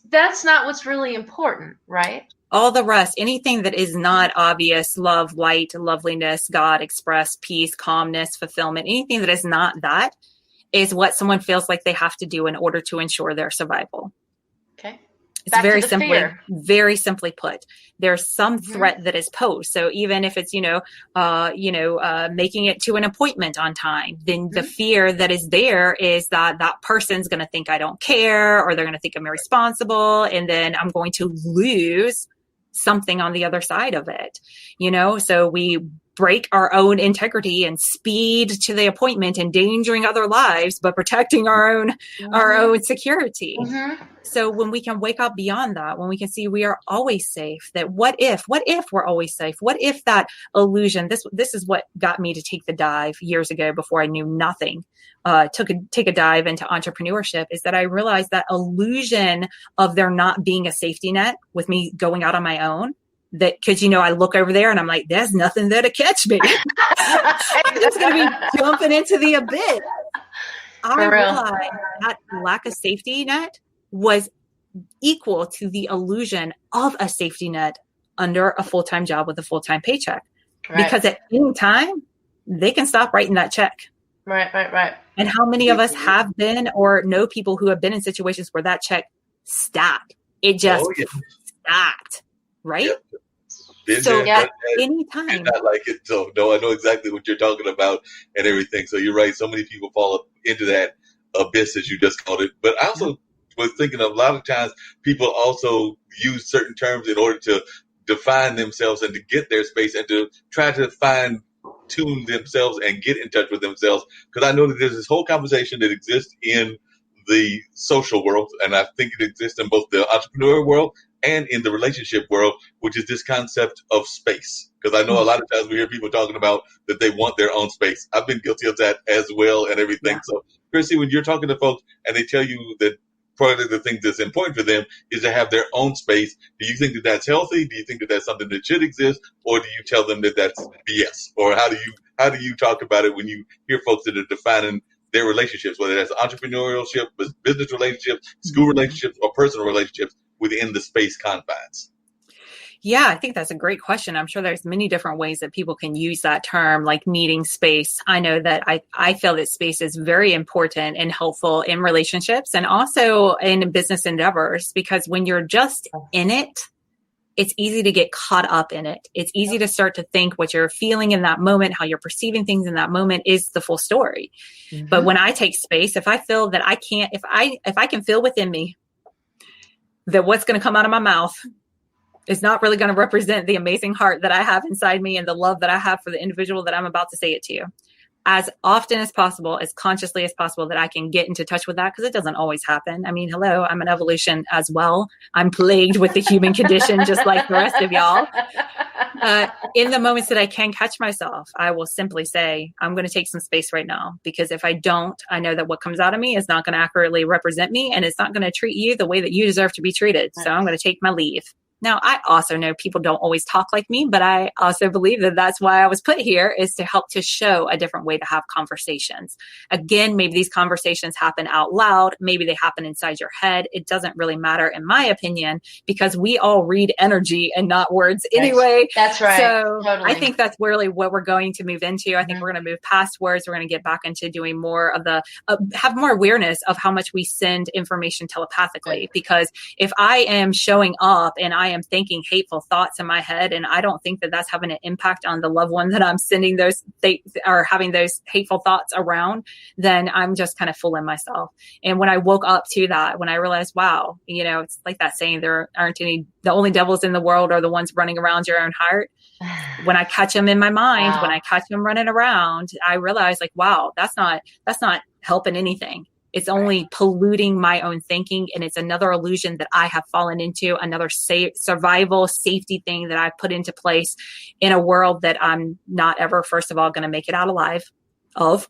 that's not what's really important, right? All the rest, anything that is not obvious, love, light, loveliness, God, express, peace, calmness, fulfillment, anything that is not that is what someone feels like they have to do in order to ensure their survival. Okay. It's very simply put. There's some threat that is posed. So even if it's, making it to an appointment on time, then the fear that is there is that that person's going to think I don't care, or they're going to think I'm irresponsible. And then I'm going to lose something on the other side of it, so we break our own integrity and speed to the appointment, endangering other lives, but protecting our own security. So when we can wake up beyond that, when we can see we are always safe, that what if we're always safe? What if that illusion, this is what got me to take the dive years ago before I knew nothing, take a dive into entrepreneurship, is that I realized that illusion of there not being a safety net with me going out on my own. That, because, I look over there and I'm like, there's nothing there to catch me. I'm just going to be jumping into the abyss. I realized that lack of safety net was equal to the illusion of a safety net under a full-time job with a full-time paycheck. Right. Because at any time, they can stop writing that check. Right. And how many of us have been or know people who have been in situations where that check stopped? It just stopped. Right? Yeah. Anytime. Not like it. So no, I know exactly what you're talking about and everything. So you're right. So many people fall up into that abyss, as you just called it. But I also was thinking of a lot of times people also use certain terms in order to define themselves and to get their space and to try to tune themselves and get in touch with themselves. Because I know that there's this whole conversation that exists in the social world, and I think it exists in both the entrepreneur world and in the relationship world, which is this concept of space. Because I know a lot of times we hear people talking about that they want their own space. I've been guilty of that as well and everything. Yeah. So, Chrissy, when you're talking to folks and they tell you that part of the things that's important for them is to have their own space, do you think that that's healthy? Do you think that that's something that should exist? Or do you tell them that that's BS? Or how do you talk about it when you hear folks that are defining their relationships, whether that's entrepreneurship, business relationships, school relationships, or personal relationships within the space confines? Yeah, I think that's a great question. I'm sure there's many different ways that people can use that term, like needing space. I know that I feel that space is very important and helpful in relationships and also in business endeavors, because when you're just in it, it's easy to get caught up in it. It's easy to start to think what you're feeling in that moment, how you're perceiving things in that moment is the full story. Mm-hmm. But when I take space, if I feel that I can't, if I can feel within me that what's going to come out of my mouth is not really going to represent the amazing heart that I have inside me and the love that I have for the individual that I'm about to say it to, as often as possible, as consciously as possible, that I can get into touch with that, because it doesn't always happen. I mean, hello, I'm an evolution as well. I'm plagued with the human condition, just like the rest of y'all. In the moments that I can catch myself, I will simply say, I'm going to take some space right now, because if I don't, I know that what comes out of me is not going to accurately represent me, and it's not going to treat you the way that you deserve to be treated. So I'm going to take my leave. Now, I also know people don't always talk like me, but I also believe that that's why I was put here, is to help to show a different way to have conversations. Again, maybe these conversations happen out loud. Maybe they happen inside your head. It doesn't really matter, in my opinion, because we all read energy and not words anyway. That's right. So totally. I think that's really what we're going to move into. I think we're going to move past words. We're going to get back into doing more of have more awareness of how much we send information telepathically. Because if I am showing up and I am thinking hateful thoughts in my head, and I don't think that that's having an impact on the loved one that I'm sending those or having those hateful thoughts around, then I'm just kind of fooling myself. And when I woke up to that, when I realized, wow, it's like that saying, there aren't any, the only devils in the world are the ones running around your own heart. When I catch them in my mind, when I catch them running around, I realize, like, wow, that's not helping anything. It's only polluting my own thinking. And it's another illusion that I have fallen into, another survival safety thing that I've put into place in a world that I'm not ever, first of all, going to make it out alive of.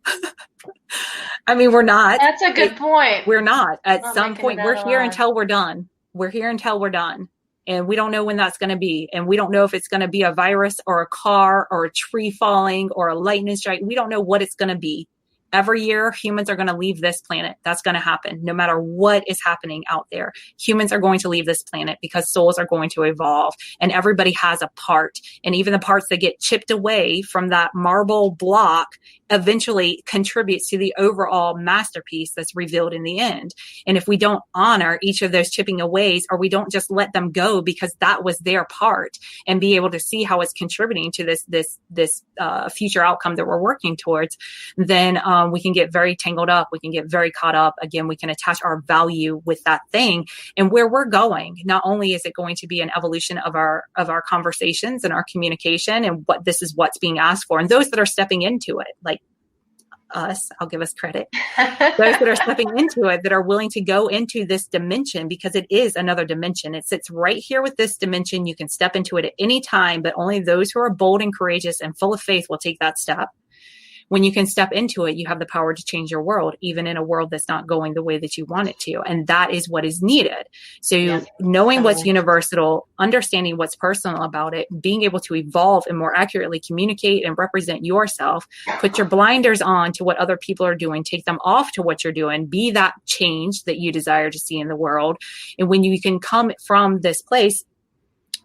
I mean, we're not. That's a good point. We're not. At Not some making point, it we're out here alive. until we're done. We're here until we're done. And we don't know when that's going to be. And we don't know if it's going to be a virus or a car or a tree falling or a lightning strike. We don't know what it's going to be. Every year, humans are going to leave this planet. That's going to happen. No matter what is happening out there, humans are going to leave this planet because souls are going to evolve. And everybody has a part. And even the parts that get chipped away from that marble block eventually contributes to the overall masterpiece that's revealed in the end. And if we don't honor each of those chipping aways, or we don't just let them go because that was their part, and be able to see how it's contributing to this future outcome that we're working towards, then we can get very tangled up. We can get very caught up. Again, we can attach our value with that thing and where we're going. Not only is it going to be an evolution of our conversations and our communication, and what's being asked for, and those that are stepping into it, like us, I'll give us credit. Those that are stepping into it, that are willing to go into this dimension, because it is another dimension. It sits right here with this dimension. You can step into it at any time, but only those who are bold and courageous and full of faith will take that step. When you can step into it, you have the power to change your world, even in a world that's not going the way that you want it to. And that is what is needed. So knowing what's universal, understanding what's personal about it, being able to evolve and more accurately communicate and represent yourself, put your blinders on to what other people are doing, take them off to what you're doing, be that change that you desire to see in the world. And when you can come from this place,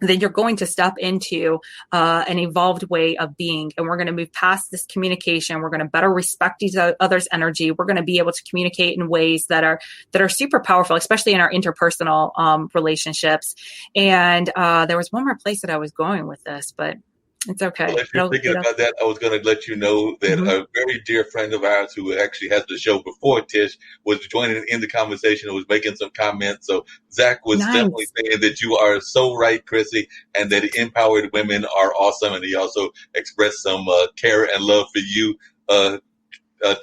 then you're going to step into an evolved way of being. And we're going to move past this communication. We're going to better respect each other's energy. We're going to be able to communicate in ways that are super powerful, especially in our interpersonal relationships. And there was one more place that I was going with this, but it's okay. Well, if you're thinking about that, I was going to let you know that a very dear friend of ours who actually has the show before Tish was joining in the conversation and was making some comments. So Zach was definitely saying that you are so right, Chrissy, and that empowered women are awesome. And he also expressed some care and love for you,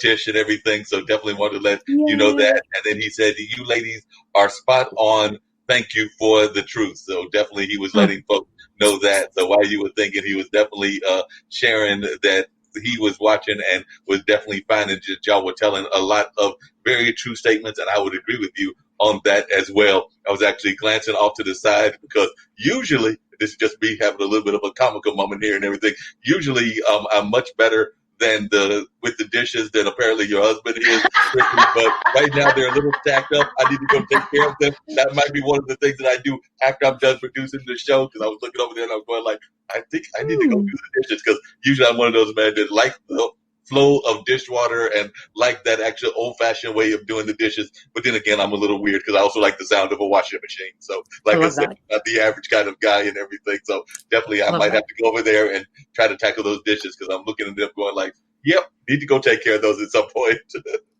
Tish, and everything. So definitely wanted to let you know that. And then he said, you ladies are spot on. Thank you for the truth. So definitely he was letting folks know that. So while you were thinking, he was definitely sharing that he was watching and was definitely finding that y'all were telling a lot of very true statements. And I would agree with you on that as well. I was actually glancing off to the side because usually, this is just me having a little bit of a comical moment here and everything. Usually I'm much better than with the dishes than apparently your husband is. But right now they're a little stacked up. I need to go take care of them. That might be one of the things that I do after I'm done producing the show, because I was looking over there and I was going like, I think I need to go do the dishes, because usually I'm one of those men that like the flow of dishwater and like that actual old-fashioned way of doing the dishes. But then again, I'm a little weird because I also like the sound of a washing machine. So like I said, I'm not the average kind of guy and everything. So definitely I might have to go over there and try to tackle those dishes, because I'm looking at them going like, yep, need to go take care of those at some point.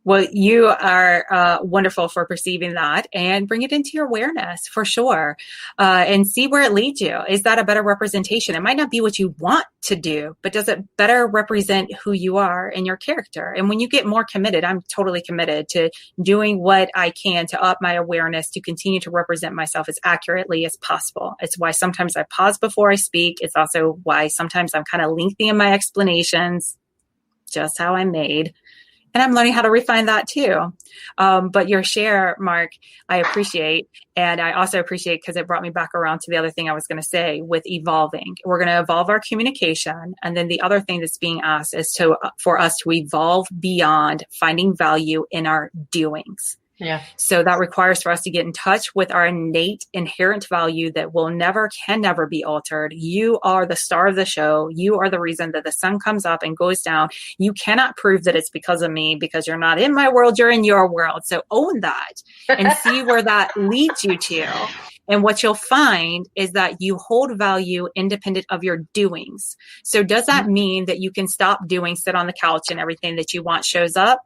Well, you are wonderful for perceiving that, and bring it into your awareness for sure, and see where it leads you. Is that a better representation? It might not be what you want to do, but does it better represent who you are and your character? And when you get more committed, I'm totally committed to doing what I can to up my awareness, to continue to represent myself as accurately as possible. It's why sometimes I pause before I speak. It's also why sometimes I'm kind of lengthy in my explanations, just how I'm made. And I'm learning how to refine that too. But your share, Mark, I appreciate. And I also appreciate, because it brought me back around to the other thing I was going to say with evolving. We're going to evolve our communication. And then the other thing that's being asked is for us to evolve beyond finding value in our doings. Yeah. So that requires for us to get in touch with our innate inherent value that can never be altered. You are the star of the show. You are the reason that the sun comes up and goes down. You cannot prove that it's because of me, because you're not in my world, you're in your world. So own that and see where that leads you to. And what you'll find is that you hold value independent of your doings. So does that mean that you can stop doing, sit on the couch and everything that you want shows up?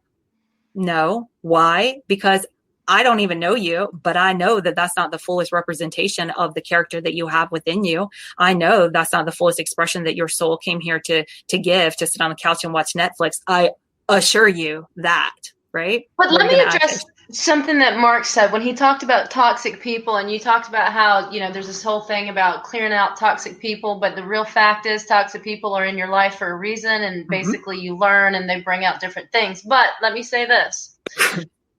No. Why? Because I don't even know you, but I know that that's not the fullest representation of the character that you have within you. I know that's not the fullest expression that your soul came here to give, to sit on the couch and watch Netflix. I assure you that. right? But let me address something that Mark said when he talked about toxic people, and you talked about how, there's this whole thing about clearing out toxic people, but the real fact is toxic people are in your life for a reason, and basically you learn and they bring out different things. But let me say this.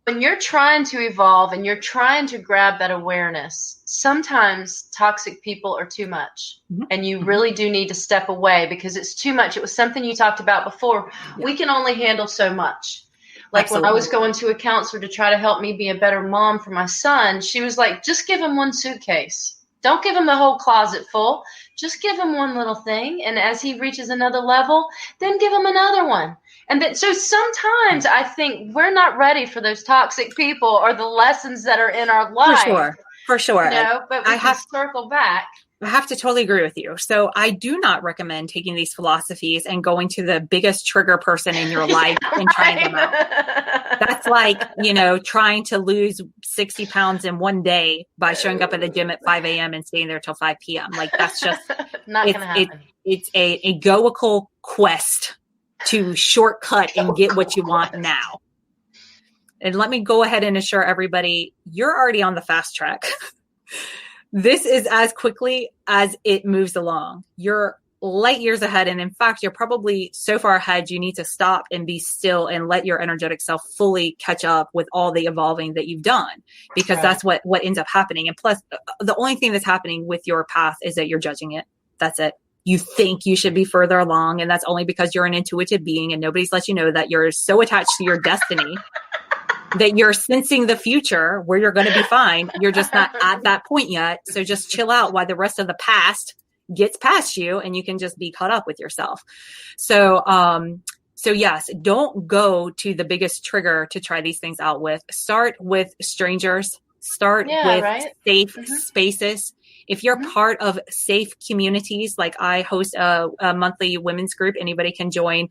When you're trying to evolve and you're trying to grab that awareness, sometimes toxic people are too much. And you really do need to step away because it's too much. It was something you talked about before. Yeah. We can only handle so much. Like Absolutely. When I was going to a counselor to try to help me be a better mom for my son, she was like, just give him one suitcase. Don't give him the whole closet full. Just give him one little thing. And as he reaches another level, then give him another one. And then, so sometimes I think we're not ready for those toxic people or the lessons that are in our life. For sure. But we have to circle back. I have to totally agree with you. So I do not recommend taking these philosophies and going to the biggest trigger person in your life and trying them out. That's like, trying to lose 60 pounds in one day by showing up at the gym at 5 a.m. and staying there till 5 p.m. Like that's just not going to happen. It's a egoical quest to shortcut and get what you want now. And let me go ahead and assure everybody, you're already on the fast track. This is as quickly as it moves along. You're light years ahead. And in fact, you're probably so far ahead, you need to stop and be still and let your energetic self fully catch up with all the evolving that you've done, because that's what ends up happening. And plus, the only thing that's happening with your path is that you're judging it. That's it. You think you should be further along. And that's only because you're an intuitive being and nobody's let you know that you're so attached to your destiny that you're sensing the future where you're going to be fine. You're just not at that point yet. So just chill out while the rest of the past gets past you and you can just be caught up with yourself. So yes, don't go to the biggest trigger to try these things out with. Start with strangers. Start with safe spaces. If you're part of safe communities, like I host a monthly women's group, anybody can join.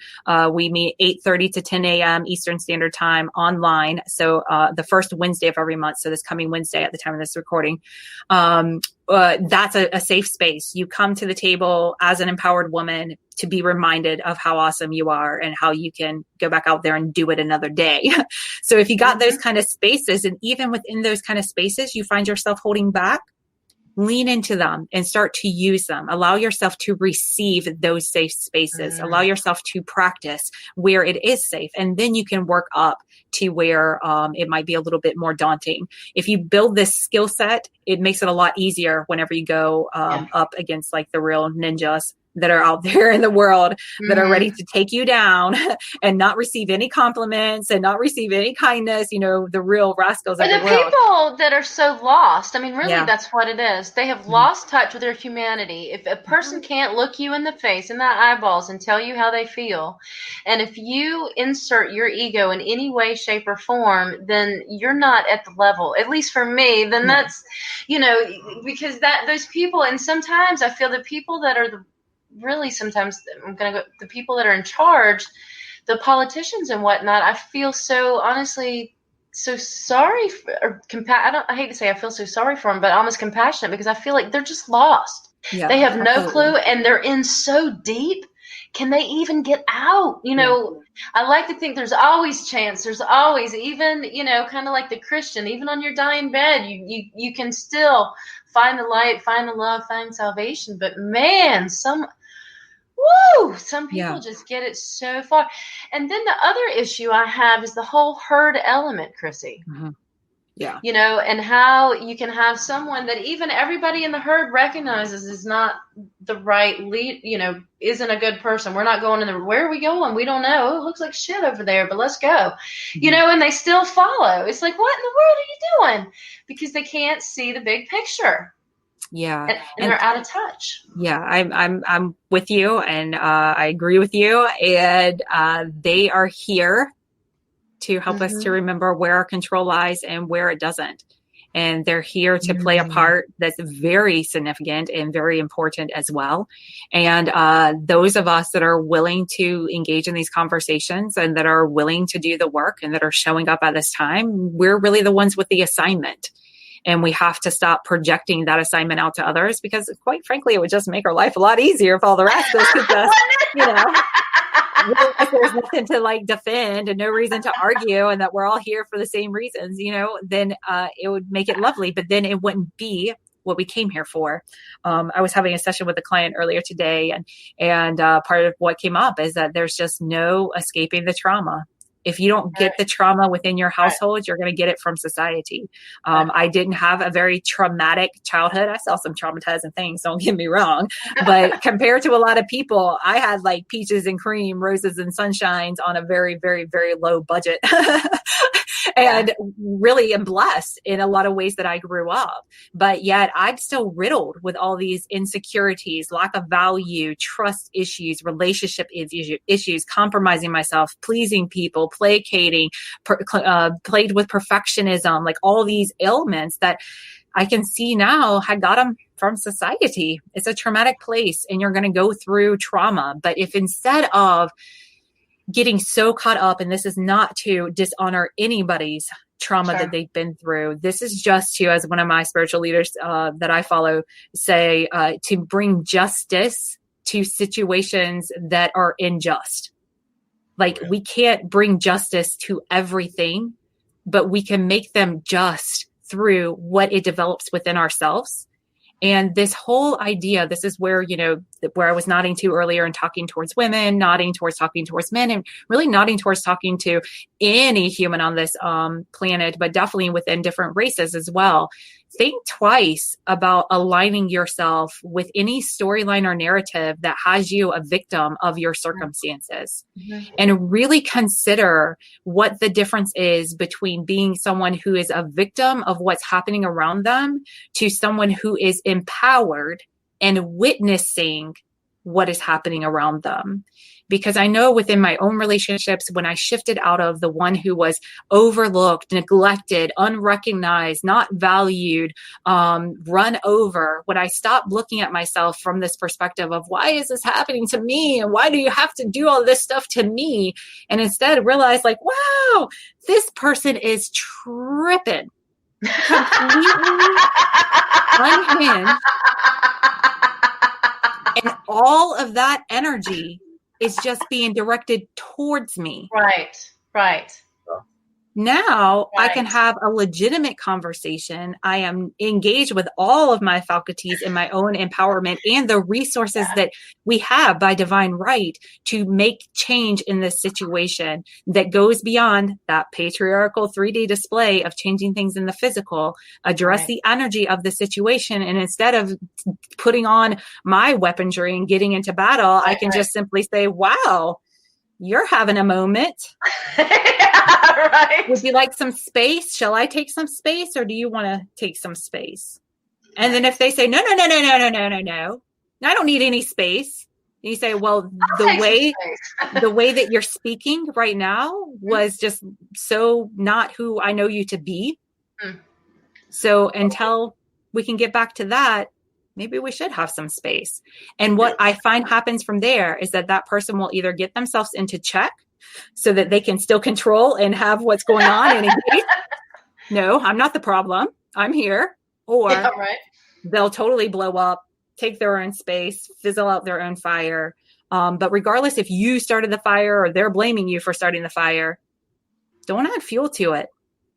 We meet 8:30 to 10 a.m. Eastern Standard Time online. So the first Wednesday of every month. So this coming Wednesday at the time of this recording. That's a safe space. You come to the table as an empowered woman to be reminded of how awesome you are and how you can go back out there and do it another day. So if you got those kind of spaces, and even within those kind of spaces, you find yourself holding back, lean into them and start to use them. Allow yourself to receive those safe spaces. Allow yourself to practice where it is safe. And then you can work up to where it might be a little bit more daunting. If you build this skill set, it makes it a lot easier whenever you go up against like the real ninjas that are out there in the world that are ready to take you down and not receive any compliments and not receive any kindness, the real rascals of the world. And the people that are so lost, really, that's what it is. They have lost touch with their humanity. If a person can't look you in the face, in the eyeballs, and tell you how they feel, and if you insert your ego in any way, shape, or form, then you're not at the level, at least for me, then that's, because those people, and sometimes I feel the people that are sometimes I'm going to go, the people that are in charge, the politicians and whatnot, I feel so honestly so sorry for, I hate to say I feel so sorry for them, but almost compassionate, because I feel like they're just lost. Yeah, they have no clue, and they're in so deep. Can they even get out? I like to think there's always chance. There's always, even, kind of like the Christian, even on your dying bed, you can still find the light, find the love, find salvation. But man, some people just get it so far. And then the other issue I have is the whole herd element, Chrissy. Yeah. And how you can have someone that even everybody in the herd recognizes is not the right lead, isn't a good person. We're not going where are we going? We don't know. It looks like shit over there, but let's go. And they still follow. It's like, what in the world are you doing? Because they can't see the big picture. Yeah. And they're out of touch. Yeah, I'm with you, and I agree with you. And they are here to help us to remember where our control lies and where it doesn't. And they're here to play a part that's very significant and very important as well. And those of us that are willing to engage in these conversations and that are willing to do the work and that are showing up at this time, we're really the ones with the assignment. And we have to stop projecting that assignment out to others, because quite frankly, it would just make our life a lot easier if all the rest of us could just, If there's nothing to like defend and no reason to argue, and that we're all here for the same reasons, then it would make it lovely, but then it wouldn't be what we came here for. I was having a session with a client earlier today, and part of what came up is that there's just no escaping the trauma. If you don't get the trauma within your household, you're going to get it from society. I didn't have a very traumatic childhood. I saw some traumatizing things, don't get me wrong. But compared to a lot of people, I had like peaches and cream, roses and sunshines on a very, very, very low budget. And really am blessed in a lot of ways that I grew up. But yet I'm still riddled with all these insecurities, lack of value, trust issues, relationship issues, compromising myself, pleasing people, placating, plagued with perfectionism, like all these ailments that I can see now had got them from society. It's a traumatic place and you're going to go through trauma. But if instead of getting so caught up, and this is not to dishonor anybody's trauma that they've been through. This is just to, as one of my spiritual leaders that I follow say, to bring justice to situations that are unjust. Like we can't bring justice to everything, but we can make them just through what it develops within ourselves. And this whole idea, this is where, where I was nodding to earlier and talking towards women, nodding towards talking towards men, and really nodding towards talking to any human on this planet, but definitely within different races as well. Think twice about aligning yourself with any storyline or narrative that has you a victim of your circumstances. Mm-hmm. And really consider what the difference is between being someone who is a victim of what's happening around them to someone who is empowered and witnessing what is happening around them. Because I know within my own relationships, when I shifted out of the one who was overlooked, neglected, unrecognized, not valued, run over, when I stopped looking at myself from this perspective of why is this happening to me? And why do you have to do all this stuff to me? And instead realized like, wow, this person is tripping. Completely unhinged. And all of that energy is just being directed towards me. Right. Now I can have a legitimate conversation. I am engaged with all of my faculties in my own empowerment and the resources that we have by divine right to make change in this situation that goes beyond that patriarchal 3D display of changing things in the physical, address the energy of the situation. And instead of putting on my weaponry and getting into battle, I can just simply say, wow, you're having a moment. Would you like some space? Shall I take some space, or do you want to take some space? And then if they say, no, I don't need any space. You say, well, the way that you're speaking right now was just so not who I know you to be. So until we can get back to that, maybe we should have some space. And what I find happens from there is that person will either get themselves into check so that they can still control and have what's going on and engage. No, I'm not the problem. I'm here. Or they'll totally blow up, take their own space, fizzle out their own fire. But regardless if you started the fire or they're blaming you for starting the fire, don't add fuel to it.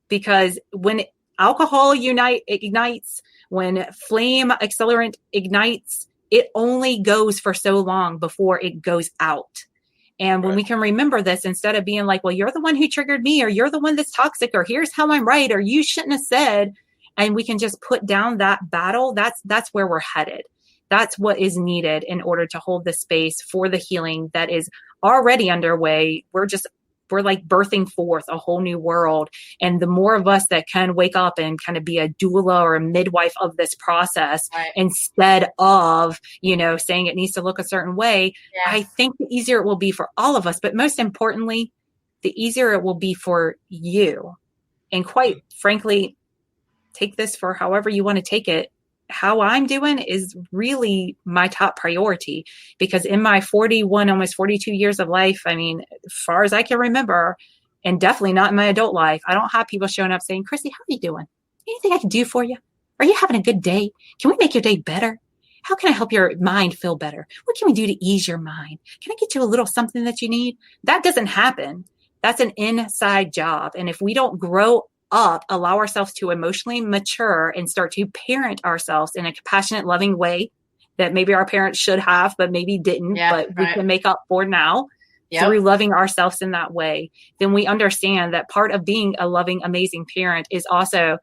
Because when alcohol ignites, when flame accelerant ignites, it only goes for so long before it goes out. And when we can remember this, instead of being like, well, you're the one who triggered me, or you're the one that's toxic, or here's how I'm right, or you shouldn't have said, and we can just put down that battle, that's where we're headed. That's what is needed in order to hold the space for the healing that is already underway. We're like birthing forth a whole new world. And the more of us that can wake up and kind of be a doula or a midwife of this process, instead of, saying it needs to look a certain way, I think the easier it will be for all of us. But most importantly, the easier it will be for you. And quite frankly, take this for however you want to take it. How I'm doing is really my top priority, because in my 41, almost 42 years of life, I mean, as far as I can remember, and definitely not in my adult life, I don't have people showing up saying, Chrissy, how are you doing? Anything I can do for you? Are you having a good day? Can we make your day better? How can I help your mind feel better? What can we do to ease your mind? Can I get you a little something that you need? That doesn't happen. That's an inside job. And if we don't grow up, allow ourselves to emotionally mature and start to parent ourselves in a compassionate, loving way that maybe our parents should have, but maybe didn't, but we can make up for now through loving ourselves in that way, then we understand that part of being a loving, amazing parent is also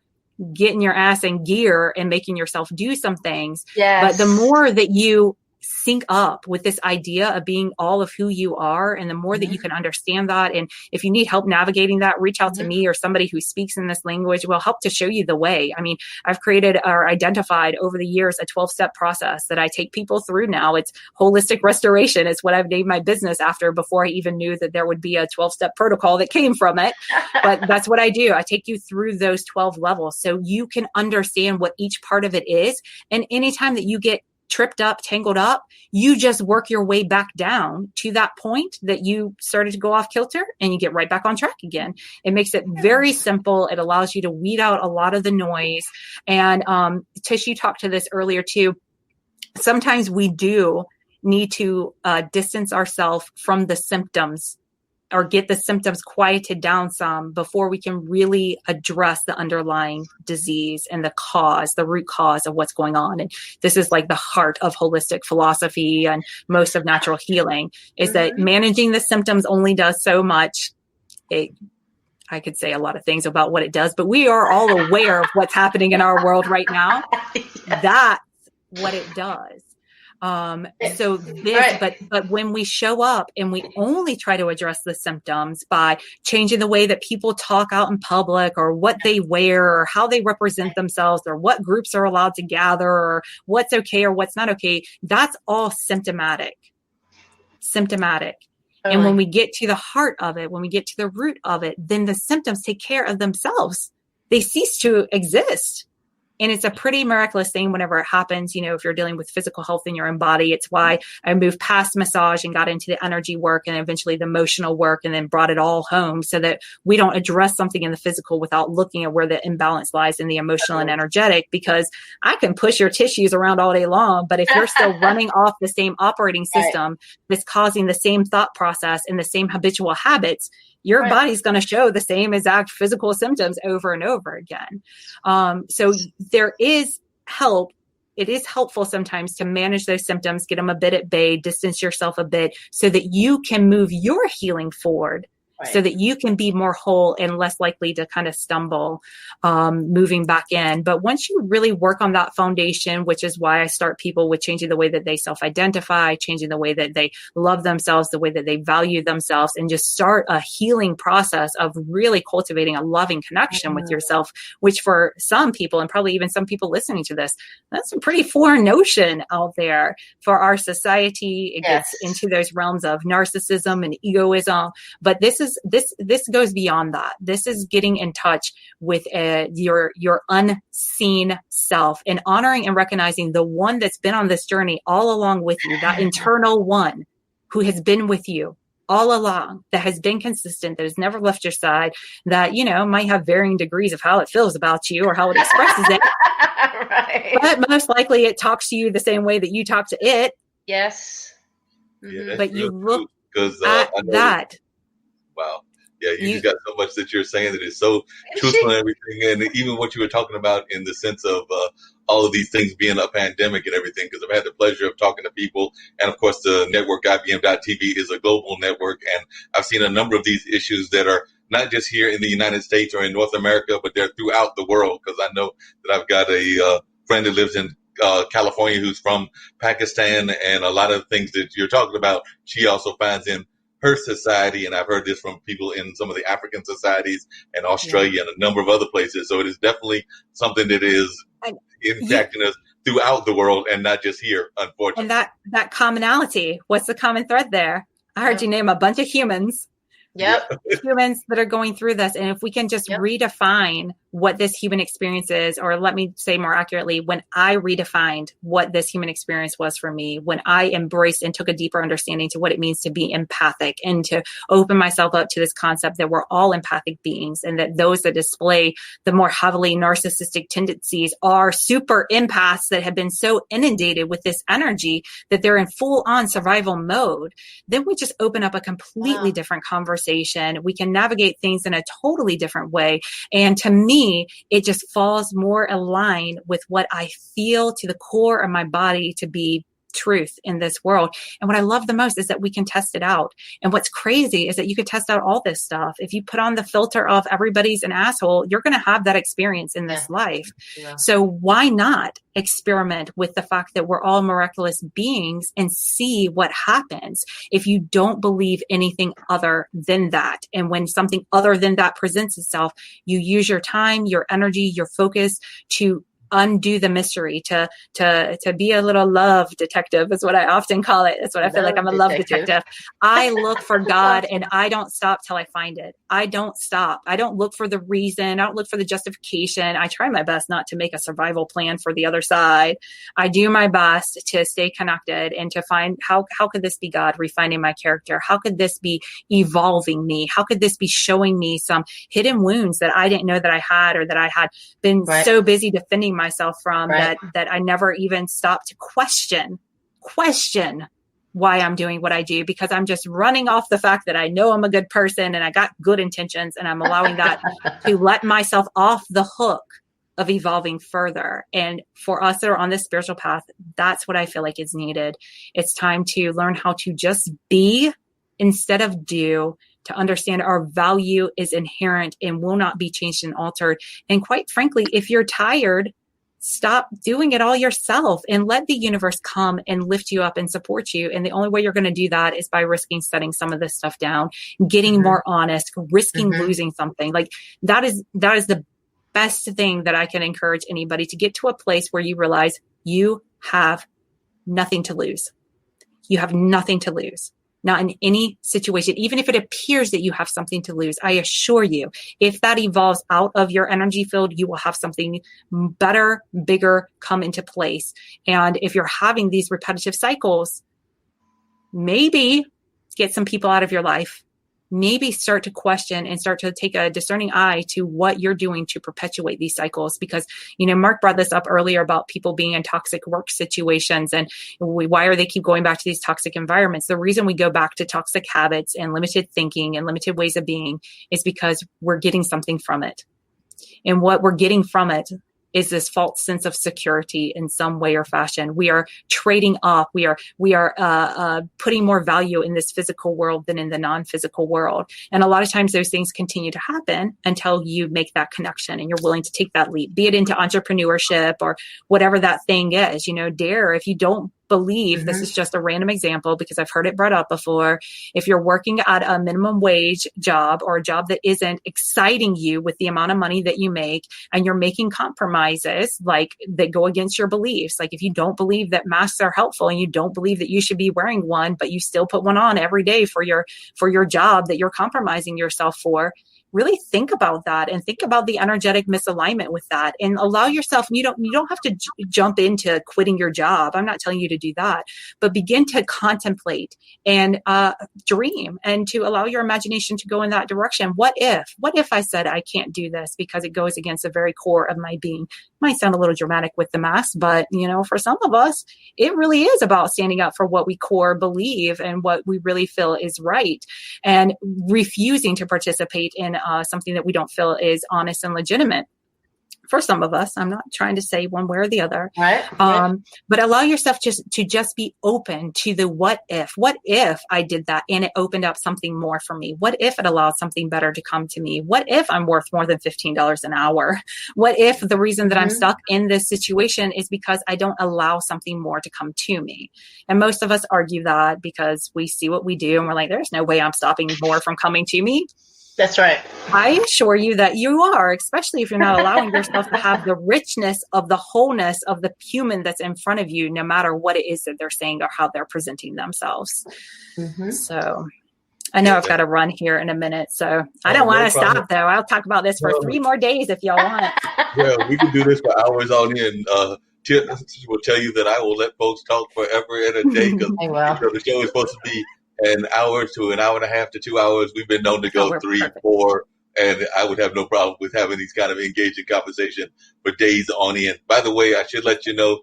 getting your ass in gear and making yourself do some things. But the more that you sync up with this idea of being all of who you are, and the more that you can understand that, and if you need help navigating that, reach out to me or somebody who speaks in this language will help to show you the way. I mean, I've created or identified over the years a 12-step process that I take people through now. It's holistic restoration. It's what I've named my business after before I even knew that there would be a 12-step protocol that came from it. But that's what I do. I take you through those 12 levels so you can understand what each part of it is. And anytime that you get tripped up, tangled up, you just work your way back down to that point that you started to go off kilter, and you get right back on track again. It makes it very simple. It allows you to weed out a lot of the noise. And Tish, you talked to this earlier too. Sometimes we do need to distance ourselves from the symptoms or get the symptoms quieted down some before we can really address the underlying disease and the root cause of what's going on. And this is like the heart of holistic philosophy and most of natural healing is that managing the symptoms only does so much. I could say a lot of things about what it does, but we are all aware of what's happening in our world right now. That's what it does. But when we show up and we only try to address the symptoms by changing the way that people talk out in public or what they wear or how they represent themselves or what groups are allowed to gather or what's okay or what's not okay, that's all symptomatic. And when we get to the heart of it, when we get to the root of it, then the symptoms take care of themselves. They cease to exist. And it's a pretty miraculous thing whenever it happens. You know, if you're dealing with physical health in your own body, it's why I moved past massage and got into the energy work and eventually the emotional work and then brought it all home so that we don't address something in the physical without looking at where the imbalance lies in the emotional and energetic, because I can push your tissues around all day long. But if you're still running off the same operating system that's causing the same thought process and the same habitual habits, your body's going to show the same exact physical symptoms over and over again. So there is help. It is helpful sometimes to manage those symptoms, get them a bit at bay, distance yourself a bit so that you can move your healing forward. So that you can be more whole and less likely to kind of stumble moving back in. But once you really work on that foundation, which is why I start people with changing the way that they self-identify, changing the way that they love themselves, the way that they value themselves, and just start a healing process of really cultivating a loving connection with yourself, which for some people, and probably even some people listening to this, that's a pretty foreign notion out there for our society. It gets into those realms of narcissism and egoism, but this goes beyond that. This is getting in touch with your unseen self and honoring and recognizing the one that's been on this journey all along with you, that internal one who has been with you all along, that has been consistent, that has never left your side, that, you know, might have varying degrees of how it feels about you or how it expresses it. But most likely it talks to you the same way that you talk to it. Yes. Yeah, but you look because at that. Wow. Yeah, you just got so much that you're saying that is so truthful and everything. And even what you were talking about in the sense of all of these things being a pandemic and everything, because I've had the pleasure of talking to people. And of course, the network IBM.TV is a global network. And I've seen a number of these issues that are not just here in the United States or in North America, but they're throughout the world. Because I know that I've got a friend that lives in California who's from Pakistan, and a lot of things that you're talking about, she also finds in her society, and I've heard this from people in some of the African societies and Australia and a number of other places. So it is definitely something that is impacting us throughout the world and not just here, unfortunately. And that commonality, what's the common thread there? I heard you name a bunch of humans. Humans that are going through this. And if we can just redefine what this human experience is, or let me say more accurately, when I redefined what this human experience was for me, when I embraced and took a deeper understanding to what it means to be empathic and to open myself up to this concept that we're all empathic beings, and that those that display the more heavily narcissistic tendencies are super empaths that have been so inundated with this energy that they're in full on survival mode, then we just open up a completely different conversation. We can navigate things in a totally different way. And to me, it just falls more aligned with what I feel to the core of my body to be truth in this world. And what I love the most is that we can test it out. And what's crazy is that you could test out all this stuff. If you put on the filter of everybody's an asshole, you're going to have that experience in this life. Yeah. So why not experiment with the fact that we're all miraculous beings and see what happens if you don't believe anything other than that? And when something other than that presents itself, you use your time, your energy, your focus to undo the mystery, to be a little love detective is what I often call it. That's what I feel like. I'm a love detective. I look for God and I don't stop till I find it. I don't stop. I don't look for the reason. I don't look for the justification. I try my best not to make a survival plan for the other side. I do my best to stay connected and to find how could this be God refining my character? How could this be evolving me? How could this be showing me some hidden wounds that I didn't know that I had, or that I had been so busy defending myself from that I never even stopped to question why I'm doing what I do, because I'm just running off the fact that I know I'm a good person and I got good intentions, and I'm allowing that to let myself off the hook of evolving further. And for us that are on this spiritual path, that's what I feel like is needed. It's time to learn how to just be instead of do, to understand our value is inherent and will not be changed and altered. And quite frankly, if you're tired, stop doing it all yourself and let the universe come and lift you up and support you. And the only way you're going to do that is by risking setting some of this stuff down, getting more honest, risking losing something. Like that is the best thing that I can encourage anybody to get to, a place where you realize you have nothing to lose. You have nothing to lose. Not in any situation, even if it appears that you have something to lose. I assure you, if that evolves out of your energy field, you will have something better, bigger come into place. And if you're having these repetitive cycles, maybe get some people out of your life. Maybe start to question and start to take a discerning eye to what you're doing to perpetuate these cycles. Because, Mark brought this up earlier about people being in toxic work situations and why are they keep going back to these toxic environments? The reason we go back to toxic habits and limited thinking and limited ways of being is because we're getting something from it. And what we're getting from it is this false sense of security in some way or fashion. We are trading up. We are putting more value in this physical world than in the non-physical world. And a lot of times those things continue to happen until you make that connection and you're willing to take that leap, be it into entrepreneurship or whatever that thing is. Dare, if you don't believe, this is just a random example because I've heard it brought up before. If you're working at a minimum wage job or a job that isn't exciting you with the amount of money that you make, and you're making compromises like that go against your beliefs, like if you don't believe that masks are helpful and you don't believe that you should be wearing one, but you still put one on every day for your job that you're compromising yourself for, really think about that and think about the energetic misalignment with that, and allow yourself, you don't have to jump into quitting your job. I'm not telling you to do that, but begin to contemplate and dream and to allow your imagination to go in that direction. What if I said I can't do this because it goes against the very core of my being? Might sound a little dramatic with the mask, but for some of us, it really is about standing up for what we core believe and what we really feel is right, and refusing to participate in something that we don't feel is honest and legitimate. For some of us, I'm not trying to say one way or the other, right. But allow yourself to be open to the what if I did that and it opened up something more for me? What if it allowed something better to come to me? What if I'm worth more than $15 an hour? What if the reason that I'm stuck in this situation is because I don't allow something more to come to me? And most of us argue that because we see what we do and we're like, there's no way I'm stopping more from coming to me. That's right. I assure you that you are, especially if you're not allowing yourself to have the richness of the wholeness of the human that's in front of you, no matter what it is that they're saying or how they're presenting themselves. So I know I've got to run here in a minute, so I don't want to stop, though. I'll talk about this for 3 more days if y'all want. Well, we can do this for hours on end. Tish will tell you that I will let folks talk forever and a day because the show is supposed to be an hour to an hour and a half to 2 hours. We've been known to go 3, 4, and I would have no problem with having these kind of engaging conversation for days on end. By the way, I should let you know,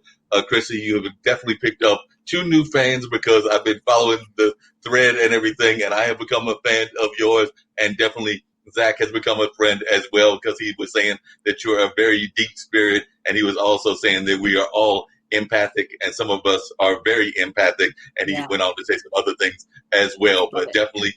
Chrissy, you have definitely picked up 2 new fans because I've been following the thread and everything, and I have become a fan of yours, and definitely Zach has become a friend as well because he was saying that you're a very deep spirit, and he was also saying that we are all empathic, and some of us are very empathic, and he went on to say some other things as well. But definitely,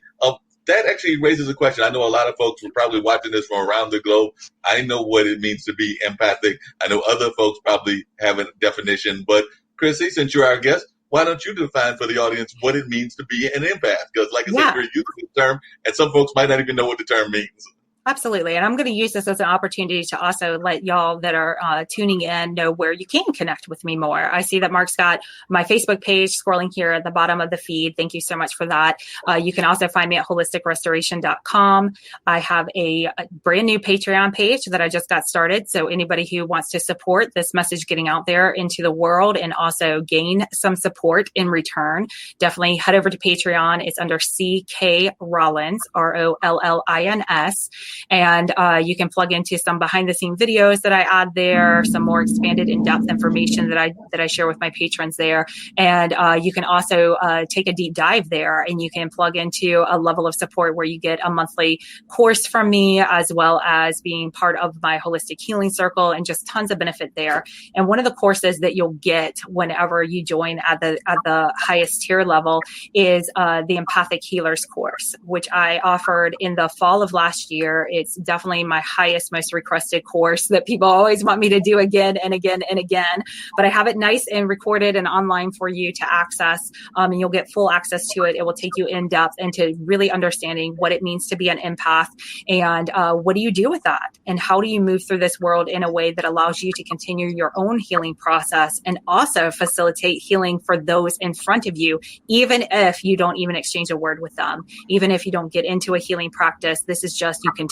that actually raises a question. I know a lot of folks were probably watching this from around the globe. I know what it means to be empathic. I know other folks probably have a definition, but Chrissy, since you're our guest, why don't you define for the audience what it means to be an empath? Because like I said, you're using the term, and some folks might not even know what the term means. Absolutely. And I'm going to use this as an opportunity to also let y'all that are tuning in know where you can connect with me more. I see that Mark's got my Facebook page scrolling here at the bottom of the feed. Thank you so much for that. You can also find me at holisticrestoration.com. I have a brand new Patreon page that I just got started. So anybody who wants to support this message getting out there into the world and also gain some support in return, definitely head over to Patreon. It's under CK Rollins, Rollins. And you can plug into some behind the scene videos that I add there, some more expanded in-depth information that I share with my patrons there. And you can also take a deep dive there, and you can plug into a level of support where you get a monthly course from me, as well as being part of my holistic healing circle, and just tons of benefit there. And one of the courses that you'll get whenever you join at the highest tier level is the Empathic Healers course, which I offered in the fall of last year. It's definitely my highest, most requested course that people always want me to do again and again and again. But I have it nice and recorded and online for you to access, and you'll get full access to it. It will take you in depth into really understanding what it means to be an empath, and what do you do with that, and how do you move through this world in a way that allows you to continue your own healing process and also facilitate healing for those in front of you, even if you don't even exchange a word with them, even if you don't get into a healing practice. This is just, you continue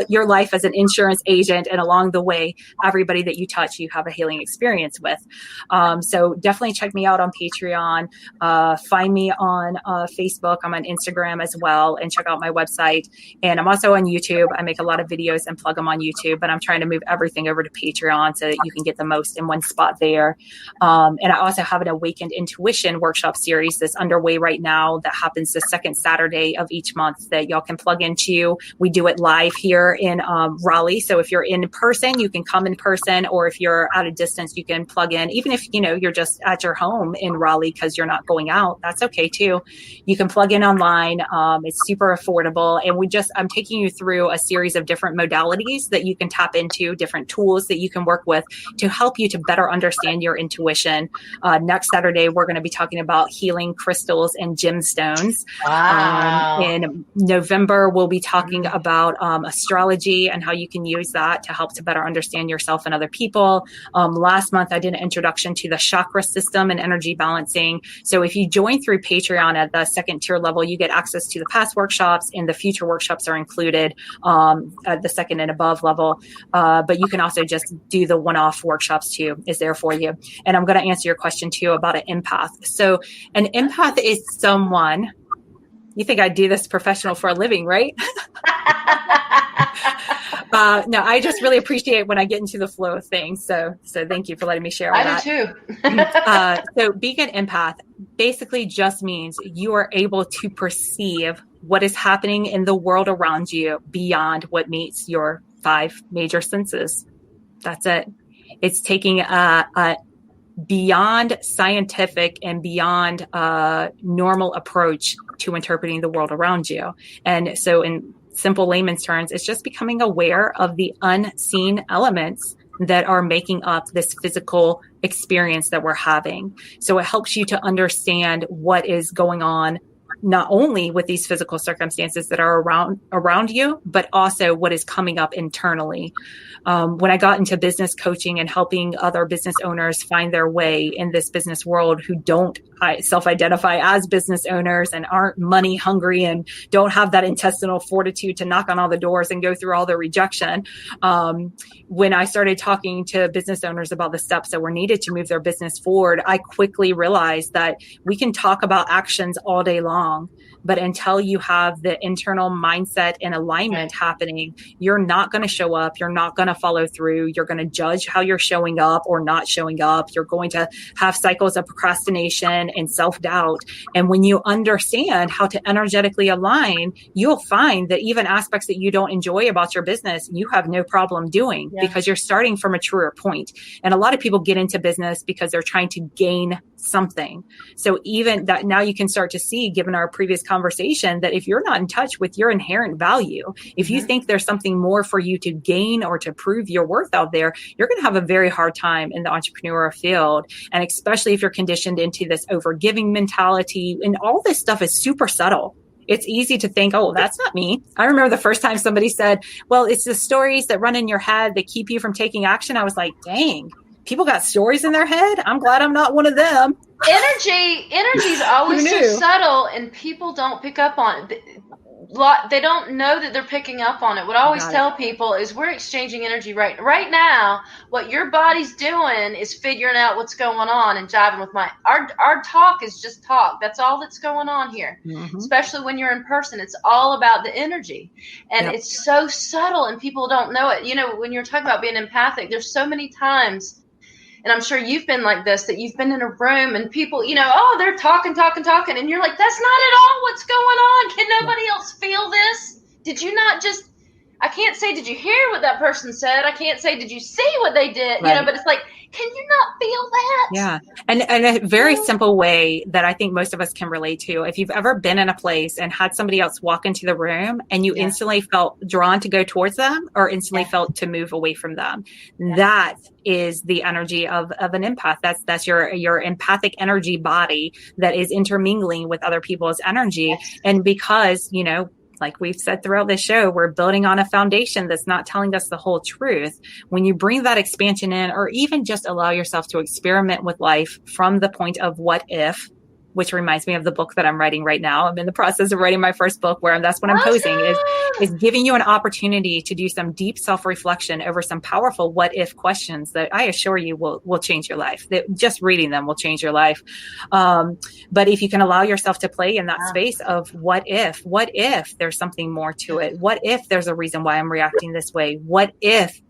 your life as an insurance agent, and along the way, everybody that you touch, you have a healing experience with. So definitely check me out on Patreon. Find me on Facebook. I'm on Instagram as well, and check out my website. And I'm also on YouTube. I make a lot of videos and plug them on YouTube, but I'm trying to move everything over to Patreon so that you can get the most in one spot there. And I also have an Awakened Intuition workshop series that's underway right now that happens the second Saturday of each month that y'all can plug into. We do it live here in Raleigh. So if you're in person, you can come in person, or if you're at a distance, you can plug in. Even if, you're just at your home in Raleigh because you're not going out, that's okay too. You can plug in online. It's super affordable. And I'm taking you through a series of different modalities that you can tap into, different tools that you can work with to help you to better understand your intuition. Next Saturday, we're going to be talking about healing crystals and gemstones. Wow. In November, we'll be talking about astrology and how you can use that to help to better understand yourself and other people. Last month, I did an introduction to the chakra system and energy balancing. So if you join through Patreon at the second tier level, you get access to the past workshops, and the future workshops are included at the second and above level. But you can also just do the one-off workshops too, is there for you. And I'm going to answer your question too about an empath. So an empath is someone, you think I do this professional for a living, right? No, I just really appreciate when I get into the flow of things. So thank you for letting me share all that. I do too. So being an empath basically just means you are able to perceive what is happening in the world around you beyond what meets your 5 major senses. That's it. It's taking a beyond scientific and beyond normal approach to interpreting the world around you. And so in simple layman's terms, it's just becoming aware of the unseen elements that are making up this physical experience that we're having. So it helps you to understand what is going on not only with these physical circumstances that are around you, but also what is coming up internally. When I got into business coaching and helping other business owners find their way in this business world who don't self-identify as business owners and aren't money hungry and don't have that intestinal fortitude to knock on all the doors and go through all the rejection. When I started talking to business owners about the steps that were needed to move their business forward, I quickly realized that we can talk about actions all day long, but until you have the internal mindset and alignment happening, you're not going to show up. You're not going to follow through. You're going to judge how you're showing up or not showing up. You're going to have cycles of procrastination and self-doubt. And when you understand how to energetically align, you'll find that even aspects that you don't enjoy about your business, you have no problem doing because you're starting from a truer point. And a lot of people get into business because they're trying to gain something. So even that, now you can start to see, given our previous conversation, that if you're not in touch with your inherent value, if you think there's something more for you to gain or to prove your worth out there, you're going to have a very hard time in the entrepreneurial field. And especially if you're conditioned into this over-giving mentality, and all this stuff is super subtle. It's easy to think, oh, that's not me. I remember the first time somebody said, well, it's the stories that run in your head that keep you from taking action. I was like, dang, people got stories in their head. I'm glad I'm not one of them. Energy is always so subtle, and people don't pick up on it. They don't know that they're picking up on it. What I always tell people is we're exchanging energy right now. What your body's doing is figuring out what's going on and jiving with mine. Our talk is just talk. That's all that's going on here. Especially when you're in person, it's all about the energy, and it's so subtle, and people don't know it. You know, when you're talking about being empathic, there's so many times. And I'm sure you've been like this, that you've been in a room and people, you know, oh, they're talking. And you're like, that's not at all what's going on. Can nobody else feel this? Did you not just, I can't say, did you hear what that person said? I can't say, did you see what they did? You know, but it's like, can you not feel that? Yeah. And a very simple way that I think most of us can relate to, if you've ever been in a place and had somebody else walk into the room and you instantly felt drawn to go towards them or instantly felt to move away from them, that is the energy of an empath. That's your empathic energy body that is intermingling with other people's energy. And because, you know, like we've said throughout this show, we're building on a foundation that's not telling us the whole truth. When you bring that expansion in, or even just allow yourself to experiment with life from the point of what if, which reminds me of the book that I'm writing right now. I'm in the process of writing my first book, where that's what I'm posing is giving you an opportunity to do some deep self-reflection over some powerful what if questions that I assure you will change your life. That just reading them will change your life. But if you can allow yourself to play in that space of what if there's something more to it? What if there's a reason why I'm reacting this way? What if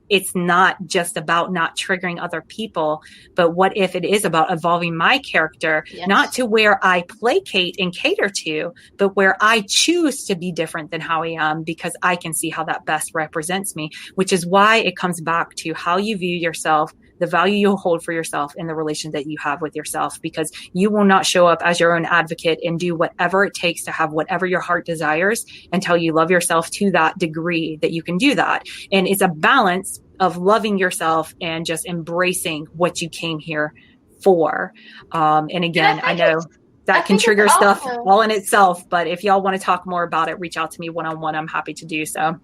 it's not just about not triggering other people, but what if it is about evolving my character, not to where I placate and cater to, but where I choose to be different than how I am, because I can see how that best represents me, which is why it comes back to how you view yourself, the value you hold for yourself, and the relation that you have with yourself, because you will not show up as your own advocate and do whatever it takes to have whatever your heart desires until you love yourself to that degree that you can do that. And it's a balance of loving yourself and just embracing what you came here for. And again, I know that can trigger stuff all in itself, but if y'all want to talk more about it, reach out to me one-on-one. I'm happy to do so.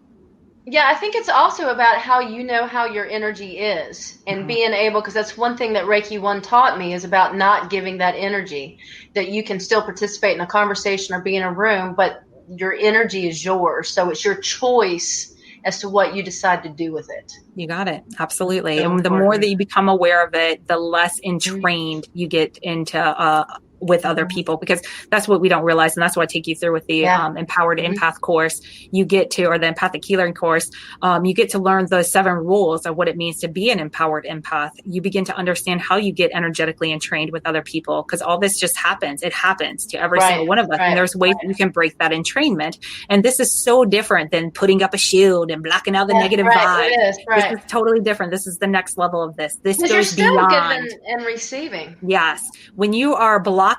Yeah, I think it's also about how you know how your energy is, and being able, because that's one thing that Reiki 1 taught me, is about not giving that energy, that you can still participate in a conversation or be in a room, but your energy is yours. So it's your choice as to what you decide to do with it. You got it. Absolutely. So and the more that you become aware of it, the less entrained you get into with other people, because that's what we don't realize. And that's what I take you through with the Empowered Empath course. You get to, or the Empathic Healing course, you get to learn the 7 rules of what it means to be an empowered empath. You begin to understand how you get energetically entrained with other people, because all this just happens. It happens to every single one of us. And there's ways that you can break that entrainment. And this is so different than putting up a shield and blocking out the negative vibe. This is totally different. This is the next level of this. This goes beyond giving and receiving. Yes. When you are blocking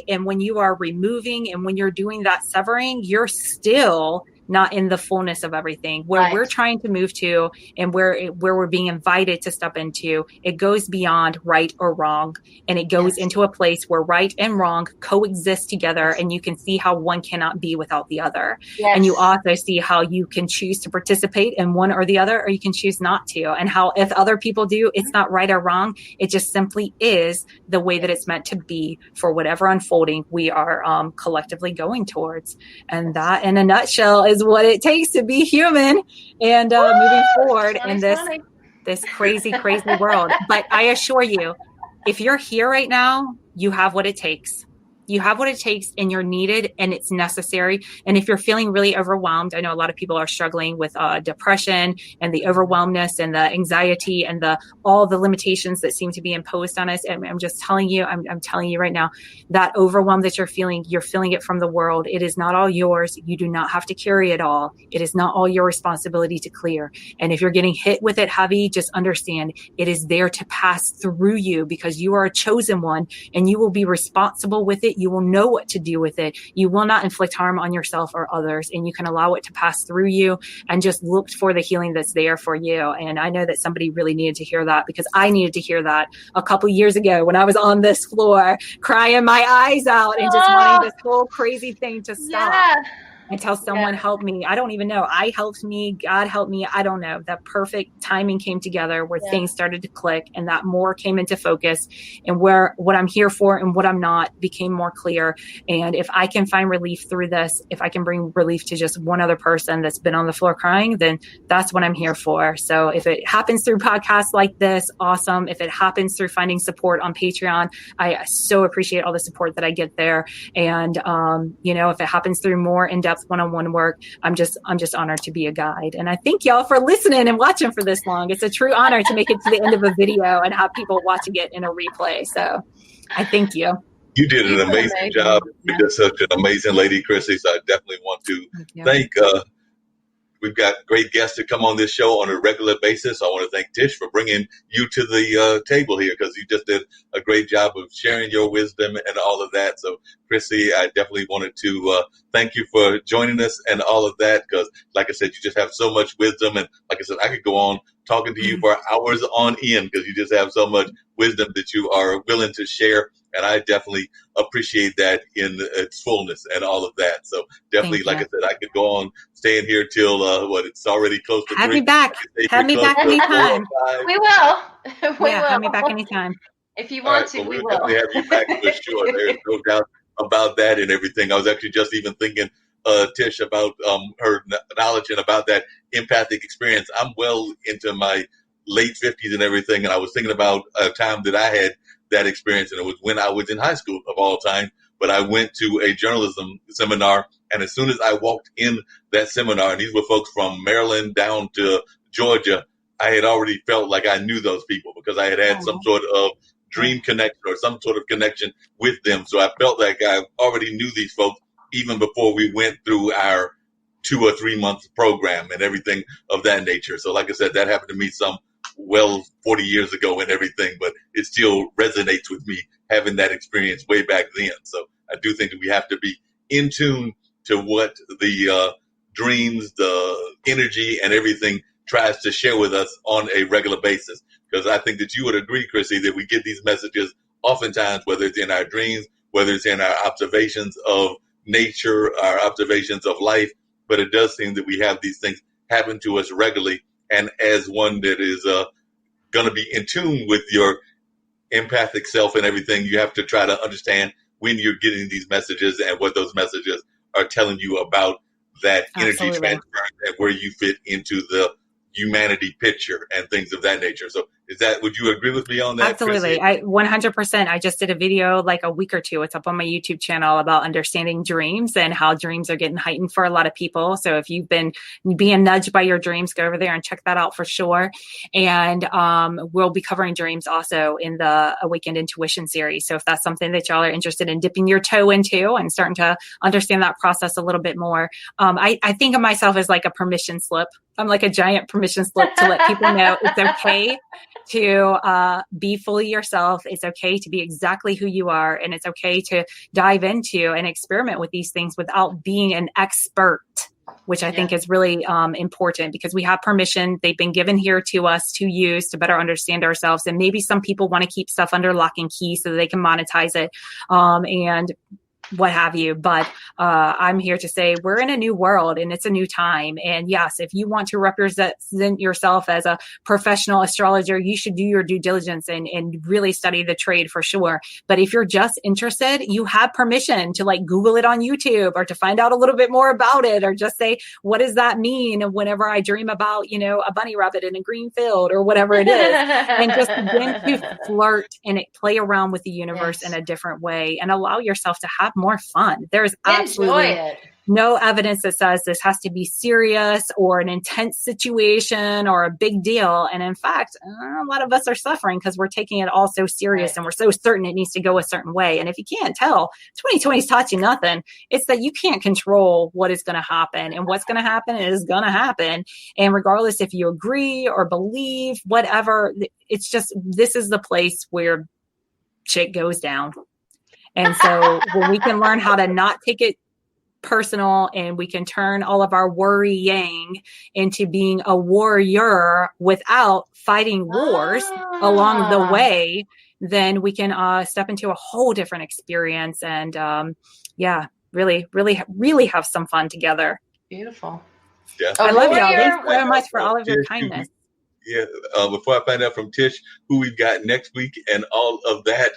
and when you are removing and when you're doing that severing, you're still not in the fullness of everything. Where we're trying to move to and where we're being invited to step into, it goes beyond right or wrong. And it goes into a place where right and wrong coexist together, and you can see how one cannot be without the other. And you also see how you can choose to participate in one or the other, or you can choose not to. And how if other people do, it's not right or wrong. It just simply is the way that it's meant to be for whatever unfolding we are collectively going towards. And that, in a nutshell, is what it takes to be human and moving forward in this crazy, crazy world. But I assure you, if you're here right now, you have what it takes. You have what it takes, and you're needed, and it's necessary. And if you're feeling really overwhelmed, I know a lot of people are struggling with depression and the overwhelmness and the anxiety and all the limitations that seem to be imposed on us. And I'm just telling you, I'm telling you right now, that overwhelm that you're feeling it from the world. It is not all yours. You do not have to carry it all. It is not all your responsibility to clear. And if you're getting hit with it heavy, just understand it is there to pass through you, because you are a chosen one, and you will be responsible with it. You will know what to do with it. You will not inflict harm on yourself or others, and you can allow it to pass through you and just look for the healing that's there for you. And I know that somebody really needed to hear that, because I needed to hear that a couple years ago when I was on this floor crying my eyes out and just wanting this whole crazy thing to stop. Until someone helped me. I don't even know. I helped me. God helped me. I don't know. That perfect timing came together where things started to click, and that more came into focus, and where what I'm here for and what I'm not became more clear. And if I can find relief through this, if I can bring relief to just one other person that's been on the floor crying, then that's what I'm here for. So if it happens through podcasts like this, awesome. If it happens through finding support on Patreon, I so appreciate all the support that I get there. And, if it happens through more in-depth one-on-one work, I'm just honored to be a guide. And I thank y'all for listening and watching for this long. It's a true honor to make it to the end of a video and have people watching it in a replay. So I thank you. You did an amazing job. You're just such an amazing lady, Chrissy. So I definitely want to thank we've got great guests to come on this show on a regular basis. I want to thank Tish for bringing you to the table here, because you just did a great job of sharing your wisdom and all of that. So, Chrissy, I definitely wanted to thank you for joining us and all of that, because, like I said, you just have so much wisdom. And like I said, I could go on talking to you for hours on end, because you just have so much wisdom that you are willing to share. And I definitely appreciate that in its fullness and all of that. So definitely, like I said, I could go on staying here till it's already close to 3. Have me back. Have me back anytime. We will. We will. Have me back anytime. If you want to, we will. Definitely have you back for sure. There's no doubt about that and everything. I was actually just even thinking, Tish, about her knowledge and about that empathic experience. I'm well into my late 50s and everything, and I was thinking about a time that I had that experience, and it was when I was in high school of all time. But I went to a journalism seminar, and as soon as I walked in that seminar, and these were folks from Maryland down to Georgia, I had already felt like I knew those people, because I had some sort of dream connection or some sort of connection with them. So I felt like I already knew these folks even before we went through our 2 or 3 month program and everything of that nature. So like I said, that happened to me 40 years ago and everything, but it still resonates with me having that experience way back then. So I do think that we have to be in tune to what the dreams, the energy, and everything tries to share with us on a regular basis. Because I think that you would agree, Chrissy, that we get these messages oftentimes, whether it's in our dreams, whether it's in our observations of nature, our observations of life, but it does seem that we have these things happen to us regularly. And as one that is going to be in tune with your empathic self and everything, you have to try to understand when you're getting these messages and what those messages are telling you about that energy transfer and where you fit into the humanity picture and things of that nature. So would you agree with me on that? Absolutely. Chrissy? 100%. I just did a video like a week or two. It's up on my YouTube channel about understanding dreams and how dreams are getting heightened for a lot of people. So if you've been being nudged by your dreams, go over there and check that out for sure. And we'll be covering dreams also in the Awakened Intuition series. So if that's something that y'all are interested in dipping your toe into and starting to understand that process a little bit more, I think of myself as like a permission slip. I'm like a giant permission slip to let people know it's okay to be fully yourself. It's okay to be exactly who you are. And it's okay to dive into and experiment with these things without being an expert. which I think is really important, because we have permission. They've been given here to us to use to better understand ourselves. And maybe some people want to keep stuff under lock and key so that they can monetize it. And what have you. But I'm here to say we're in a new world and it's a new time. And yes, if you want to represent yourself as a professional astrologer, you should do your due diligence and really study the trade for sure. But if you're just interested, you have permission to like Google it on YouTube or to find out a little bit more about it, or just say, what does that mean whenever I dream about, a bunny rabbit in a green field or whatever it is, and just begin to flirt and play around with the universe in a different way and allow yourself to have more fun. There's absolutely no evidence that says this has to be serious or an intense situation or a big deal. And in fact, a lot of us are suffering because we're taking it all so serious and we're so certain it needs to go a certain way. And if you can't tell, 2020's taught you nothing. It's that you can't control what is going to happen, and what's going to happen is going to happen. And regardless if you agree or believe, whatever, it's just, this is the place where shit goes down. And so when we can learn how to not take it personal, and we can turn all of our worrying into being a warrior without fighting wars along the way, then we can step into a whole different experience and really, really, really have some fun together. Beautiful. Yeah. I love y'all. Thanks so much for all of your kindness. Before I find out from Tish who we've got next week and all of that,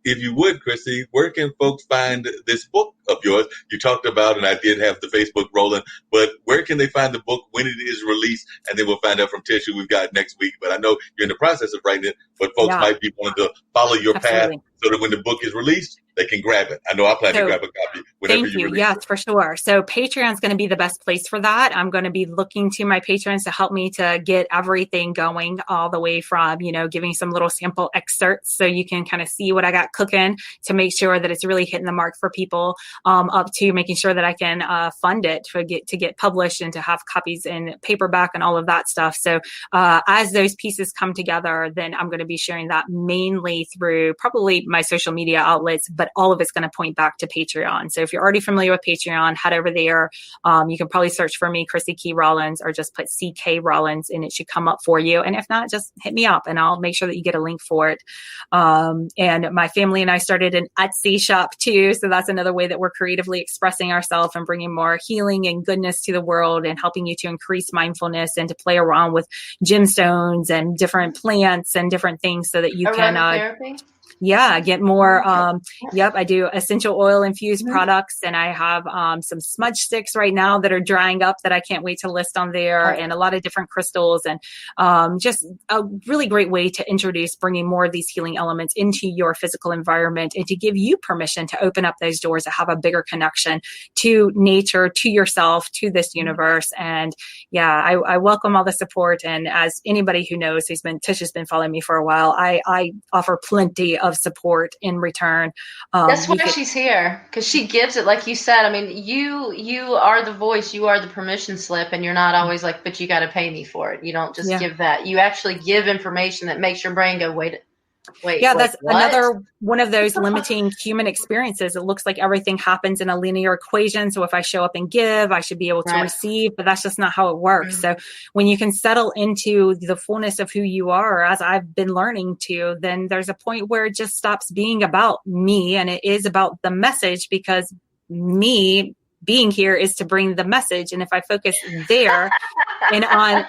if you would, Chrissy, where can folks find this book of yours? You talked about, and I did have the Facebook rolling, but where can they find the book when it is released? And then we'll find out from Tish who we've got next week. But I know you're in the process of writing it, but folks might be wanting to follow your path so that when the book is released, they can grab it. I know I plan to grab a copy whenever you release it. Yes, for sure. So Patreon's going to be the best place for that. I'm going to be looking to my patrons to help me to get everything going, all the way from, giving some little sample excerpts so you can kind of see what I got cooking to make sure that it's really hitting the mark for people, up to making sure that I can fund it to get published and to have copies in paperback and all of that stuff. So as those pieces come together, then I'm going to be sharing that mainly through probably my social media outlets, but all of it's going to point back to Patreon. So if you're already familiar with Patreon, head over there. You can probably search for me, Chrissy Key Rollins, or just put CK Rollins and it should come up for you. And if not, just hit me up and I'll make sure that you get a link for it. And my family and I started an Etsy shop too. So that's another way that we're creatively expressing ourselves and bringing more healing and goodness to the world, and helping you to increase mindfulness and to play around with gemstones and different plants and different things so that you can get more. I do essential oil infused products, and I have some smudge sticks right now that are drying up that I can't wait to list on there, and a lot of different crystals, and just a really great way to introduce bringing more of these healing elements into your physical environment, and to give you permission to open up those doors to have a bigger connection to nature, to yourself, to this universe. And I welcome all the support. And as anybody who knows Tish has been following me for a while, I offer plenty of support in return. That's why she's here, because she gives it, like you said. I mean, you are the voice, you are the permission slip, and you're not always like, but you got to pay me for it. You don't just give that. You actually give information that makes your brain go, wait. That's what? another one of those limiting human experiences. It looks like everything happens in a linear equation. So if I show up and give, I should be able to receive, but that's just not how it works. So when you can settle into the fullness of who you are, as I've been learning to, then there's a point where it just stops being about me and it is about the message, because me being here is to bring the message. And if I focus there and on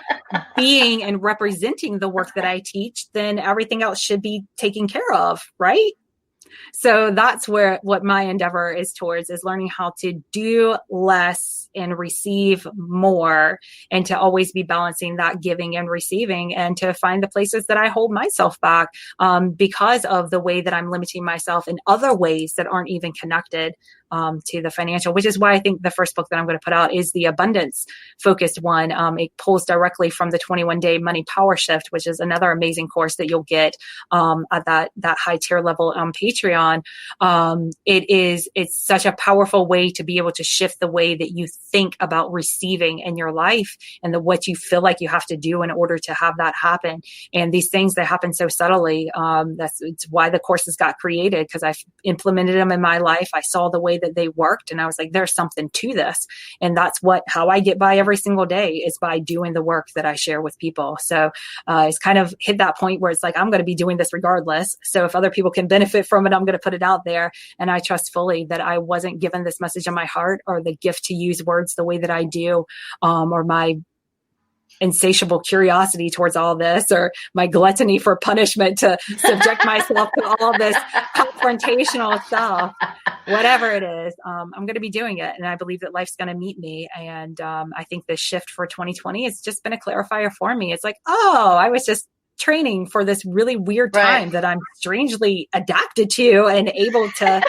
being and representing the work that I teach, then everything else should be taken care of, right? So that's what my endeavor is towards, is learning how to do less and receive more, and to always be balancing that giving and receiving, and to find the places that I hold myself back because of the way that I'm limiting myself in other ways that aren't even connected to the financial, which is why I think the first book that I'm going to put out is the abundance focused one. It pulls directly from the 21-day money power shift, which is another amazing course that you'll get at that high tier level on Patreon. It's such a powerful way to be able to shift the way that you think about receiving in your life, and what you feel like you have to do in order to have that happen. And these things that happen so subtly, it's why the courses got created, because I've implemented them in my life. I saw the way way that they worked. And I was like, there's something to this. And that's how I get by every single day, is by doing the work that I share with people. So it's kind of hit that point where it's like, I'm going to be doing this regardless. So if other people can benefit from it, I'm going to put it out there. And I trust fully that I wasn't given this message in my heart, or the gift to use words the way that I do, or my insatiable curiosity towards all this, or my gluttony for punishment to subject myself to all this confrontational stuff, whatever it is, I'm going to be doing it. And I believe that life's going to meet me. And I think the shift for 2020 has just been a clarifier for me. It's like, oh, I was just training for this really weird time that I'm strangely adapted to and able to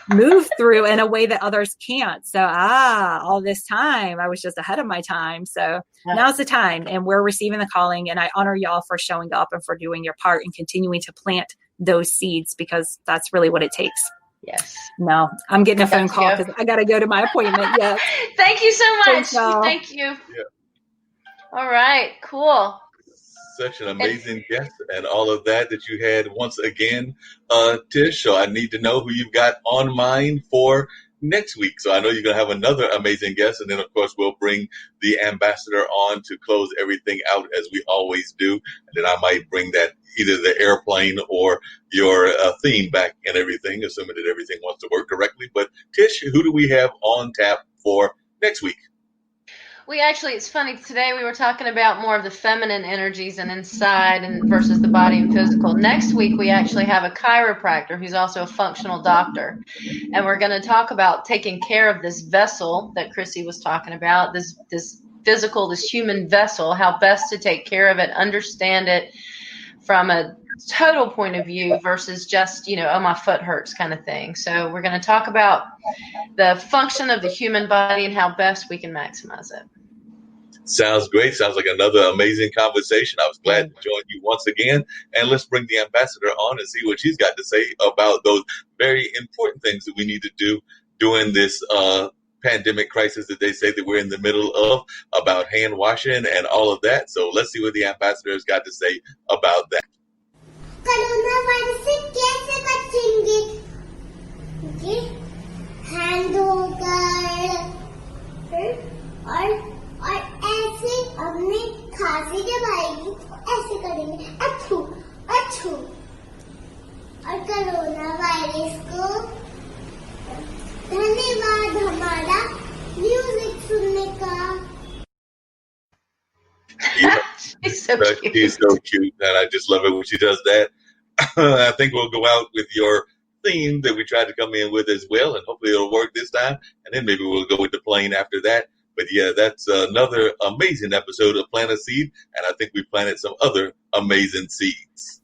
move through in a way that others can't. So, all this time I was just ahead of my time. So now's the time, and we're receiving the calling, and I honor y'all for showing up and for doing your part and continuing to plant those seeds, because that's really what it takes. Yes. No, I'm getting a phone call because I got to go to my appointment. Yes. Thank you so much. Thanks, y'all. Thank you. Yeah. All right, cool. Such an amazing guest, and all of that you had once again, Tish. So I need to know who you've got on mind for next week. So I know you're going to have another amazing guest, and then of course we'll bring the ambassador on to close everything out as we always do. And then I might bring that either the airplane or your theme back and everything, assuming that everything wants to work correctly. But Tish, who do we have on tap for next week? It's funny, today we were talking about more of the feminine energies and inside and versus the body and physical. Next week, we actually have a chiropractor who's also a functional doctor. And we're going to talk about taking care of this vessel that Chrissy was talking about, this physical, this human vessel, how best to take care of it, understand it from a total point of view versus just, oh, my foot hurts kind of thing. So we're going to talk about the function of the human body and how best we can maximize it. Sounds great. Sounds like another amazing conversation. I was glad to join you once again. And let's bring the ambassador on and see what she's got to say about those very important things that we need to do during this pandemic crisis that they say that we're in the middle of, about hand washing and all of that. So let's see what the ambassador has got to say about that. Corona virus से कैसे बचेंगे? Hand धोकर और ऐसे अपने खांसी जब आएगी तो ऐसे करेंगे, अच्छू अच्छू। और कोरोना वायरस को धन्यवाद हमारा म्यूजिक सुनने का। She's so cute. She's so cute, and I just love it when she does that. I think we'll go out with your theme that we tried to come in with as well, and hopefully it'll work this time. And then maybe we'll go with the plane after that. But yeah, that's another amazing episode of Plant a Seed, and I think we planted some other amazing seeds.